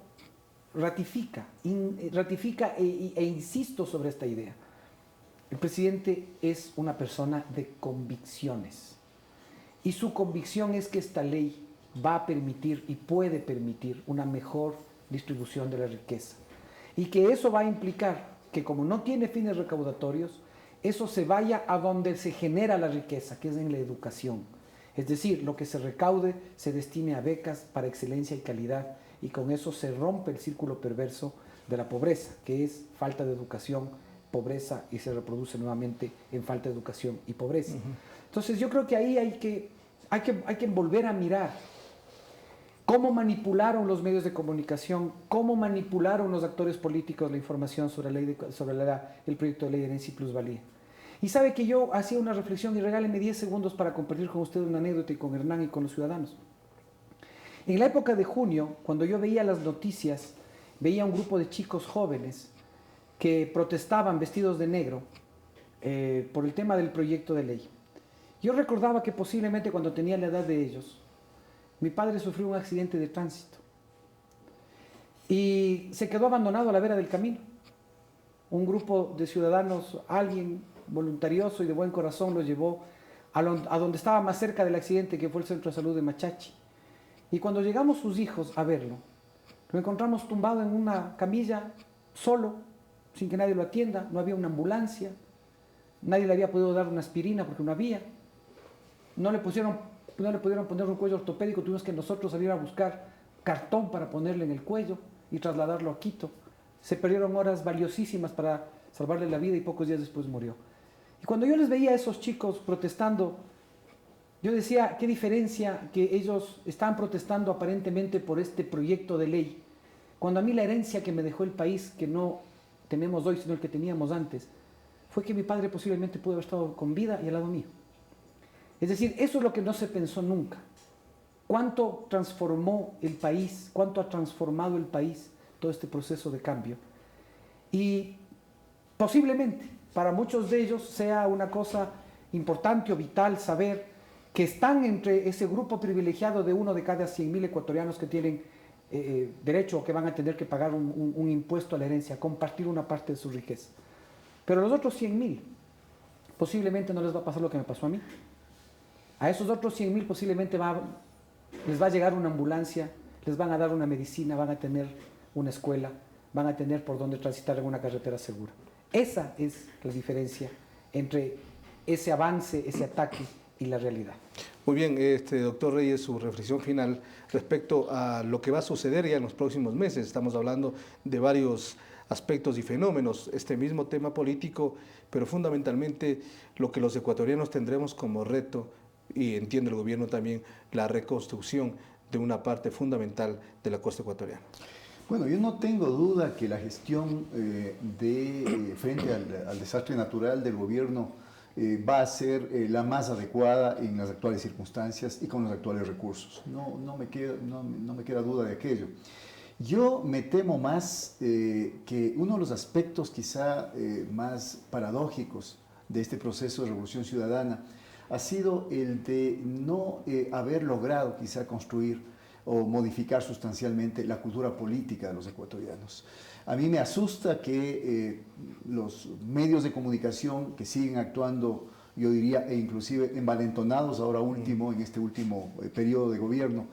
ratifica e insisto sobre esta idea. El presidente es una persona de convicciones y su convicción es que esta ley va a permitir y puede permitir una mejor distribución de la riqueza y que eso va a implicar que como no tiene fines recaudatorios, eso se vaya a donde se genera la riqueza, que es en la educación. Es decir, lo que se recaude se destine a becas para excelencia y calidad y con eso se rompe el círculo perverso de la pobreza, que es falta de educación, pobreza y se reproduce nuevamente en falta de educación y pobreza. Entonces yo creo que ahí hay que volver a mirar cómo manipularon los medios de comunicación, cómo manipularon los actores políticos la información sobre el proyecto de ley de herencia y plusvalía. Y sabe que yo hacía una reflexión y regáleme 10 segundos para compartir con usted una anécdota y con Hernán y con los ciudadanos. En la época de junio, cuando yo veía las noticias, veía un grupo de chicos jóvenes que protestaban vestidos de negro por el tema del proyecto de ley. Yo recordaba que posiblemente cuando tenía la edad de ellos, mi padre sufrió un accidente de tránsito y se quedó abandonado a la vera del camino. Un grupo de ciudadanos, alguien voluntarioso y de buen corazón, lo llevó a donde estaba más cerca del accidente, que fue el Centro de Salud de Machachi. Y cuando llegamos sus hijos a verlo, lo encontramos tumbado en una camilla, solo, sin que nadie lo atienda, no había una ambulancia, nadie le había podido dar una aspirina porque no había, no le pudieron poner un cuello ortopédico, tuvimos que nosotros salir a buscar cartón para ponerle en el cuello y trasladarlo a Quito. Se perdieron horas valiosísimas para salvarle la vida y pocos días después murió. Y cuando yo les veía a esos chicos protestando, yo decía, qué diferencia que ellos estaban protestando aparentemente por este proyecto de ley, cuando a mí la herencia que me dejó el país, que no tenemos hoy, sino el que teníamos antes, fue que mi padre posiblemente pudo haber estado con vida y al lado mío. Es decir, eso es lo que no se pensó nunca. ¿Cuánto transformó el país? ¿Cuánto ha transformado el país todo este proceso de cambio? Y posiblemente para muchos de ellos sea una cosa importante o vital saber que están entre ese grupo privilegiado de uno de cada 100.000 ecuatorianos que tienen derecho o que van a tener que pagar un impuesto a la herencia, compartir una parte de su riqueza. Pero a los otros 100.000 posiblemente no les va a pasar lo que me pasó a mí. A esos otros 100.000 posiblemente les va a llegar una ambulancia, les van a dar una medicina, van a tener una escuela, van a tener por dónde transitar en una carretera segura. Esa es la diferencia entre ese avance, ese ataque y la realidad. Muy bien, doctor Reyes, su reflexión final respecto a lo que va a suceder ya en los próximos meses. Estamos hablando de varios aspectos y fenómenos, este mismo tema político, pero fundamentalmente lo que los ecuatorianos tendremos como reto, y entiende el gobierno también, la reconstrucción de una parte fundamental de la costa ecuatoriana. Bueno, yo no tengo duda que la gestión frente al desastre natural del gobierno va a ser la más adecuada en las actuales circunstancias y con los actuales recursos. No me queda duda de aquello. Yo me temo más que uno de los aspectos quizá más paradójicos de este proceso de revolución ciudadana ha sido el de no haber logrado quizá construir o modificar sustancialmente la cultura política de los ecuatorianos. A mí me asusta que los medios de comunicación que siguen actuando, yo diría, e inclusive envalentonados ahora último, en este último periodo de gobierno,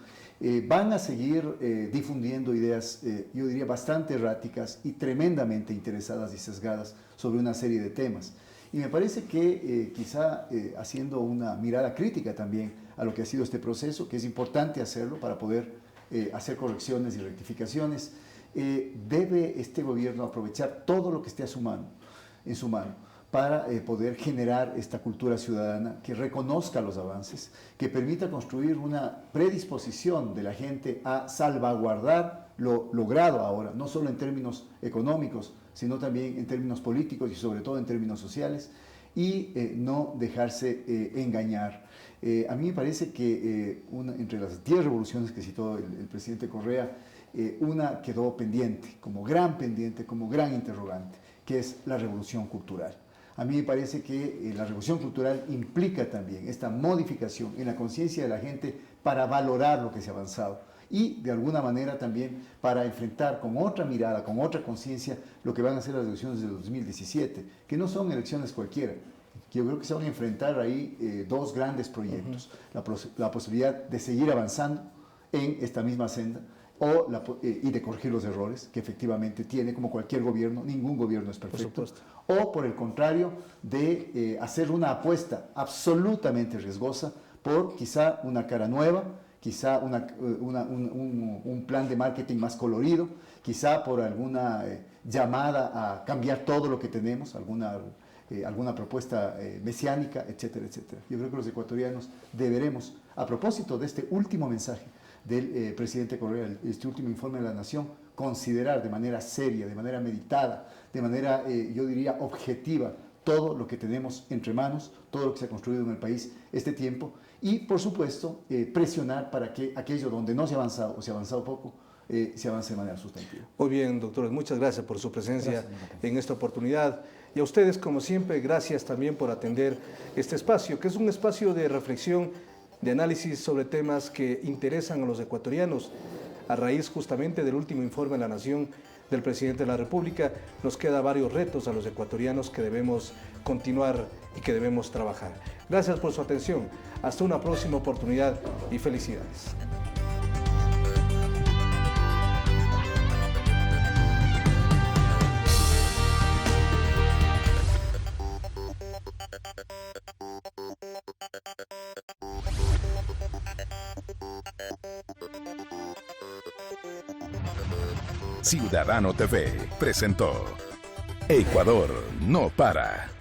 van a seguir difundiendo ideas, yo diría, bastante erráticas y tremendamente interesadas y sesgadas sobre una serie de temas. Y me parece que quizá haciendo una mirada crítica también a lo que ha sido este proceso, que es importante hacerlo para poder hacer correcciones y rectificaciones, debe este gobierno aprovechar todo lo que esté en su mano para poder generar esta cultura ciudadana que reconozca los avances, que permita construir una predisposición de la gente a salvaguardar lo logrado ahora, no solo en términos económicos, sino también en términos políticos y sobre todo en términos sociales, y no dejarse engañar. A mí me parece que entre las 10 revoluciones que citó el presidente Correa, una quedó pendiente, como gran interrogante, que es la revolución cultural. A mí me parece que la revolución cultural implica también esta modificación en la conciencia de la gente para valorar lo que se ha avanzado y de alguna manera también para enfrentar con otra mirada, con otra conciencia lo que van a ser las elecciones de 2017, que no son elecciones cualquiera. Yo creo que se van a enfrentar ahí dos grandes proyectos, la posibilidad de seguir avanzando en esta misma senda, y de corregir los errores que efectivamente tiene, como cualquier gobierno, ningún gobierno es perfecto, o por el contrario, de hacer una apuesta absolutamente riesgosa por quizá una cara nueva, quizá un plan de marketing más colorido, quizá por alguna llamada a cambiar todo lo que tenemos, alguna propuesta mesiánica, etcétera, etcétera. Yo creo que los ecuatorianos deberemos, a propósito de este último mensaje del presidente Correa, este último informe de la Nación, considerar de manera seria, de manera meditada, de manera, yo diría, objetiva, todo lo que tenemos entre manos, todo lo que se ha construido en el país este tiempo, y por supuesto presionar para que aquello donde no se ha avanzado o se ha avanzado poco, se avance de manera sustantiva. Muy bien, doctores, muchas gracias por su presencia en esta oportunidad. Y a ustedes, como siempre, gracias también por atender este espacio, que es un espacio de reflexión, de análisis sobre temas que interesan a los ecuatorianos. A raíz justamente del último informe de la Nación del presidente de la República, nos queda varios retos a los ecuatorianos que debemos continuar y que debemos trabajar. Gracias por su atención. Hasta una próxima oportunidad y felicidades. Ciudadano TV presentó Ecuador no para.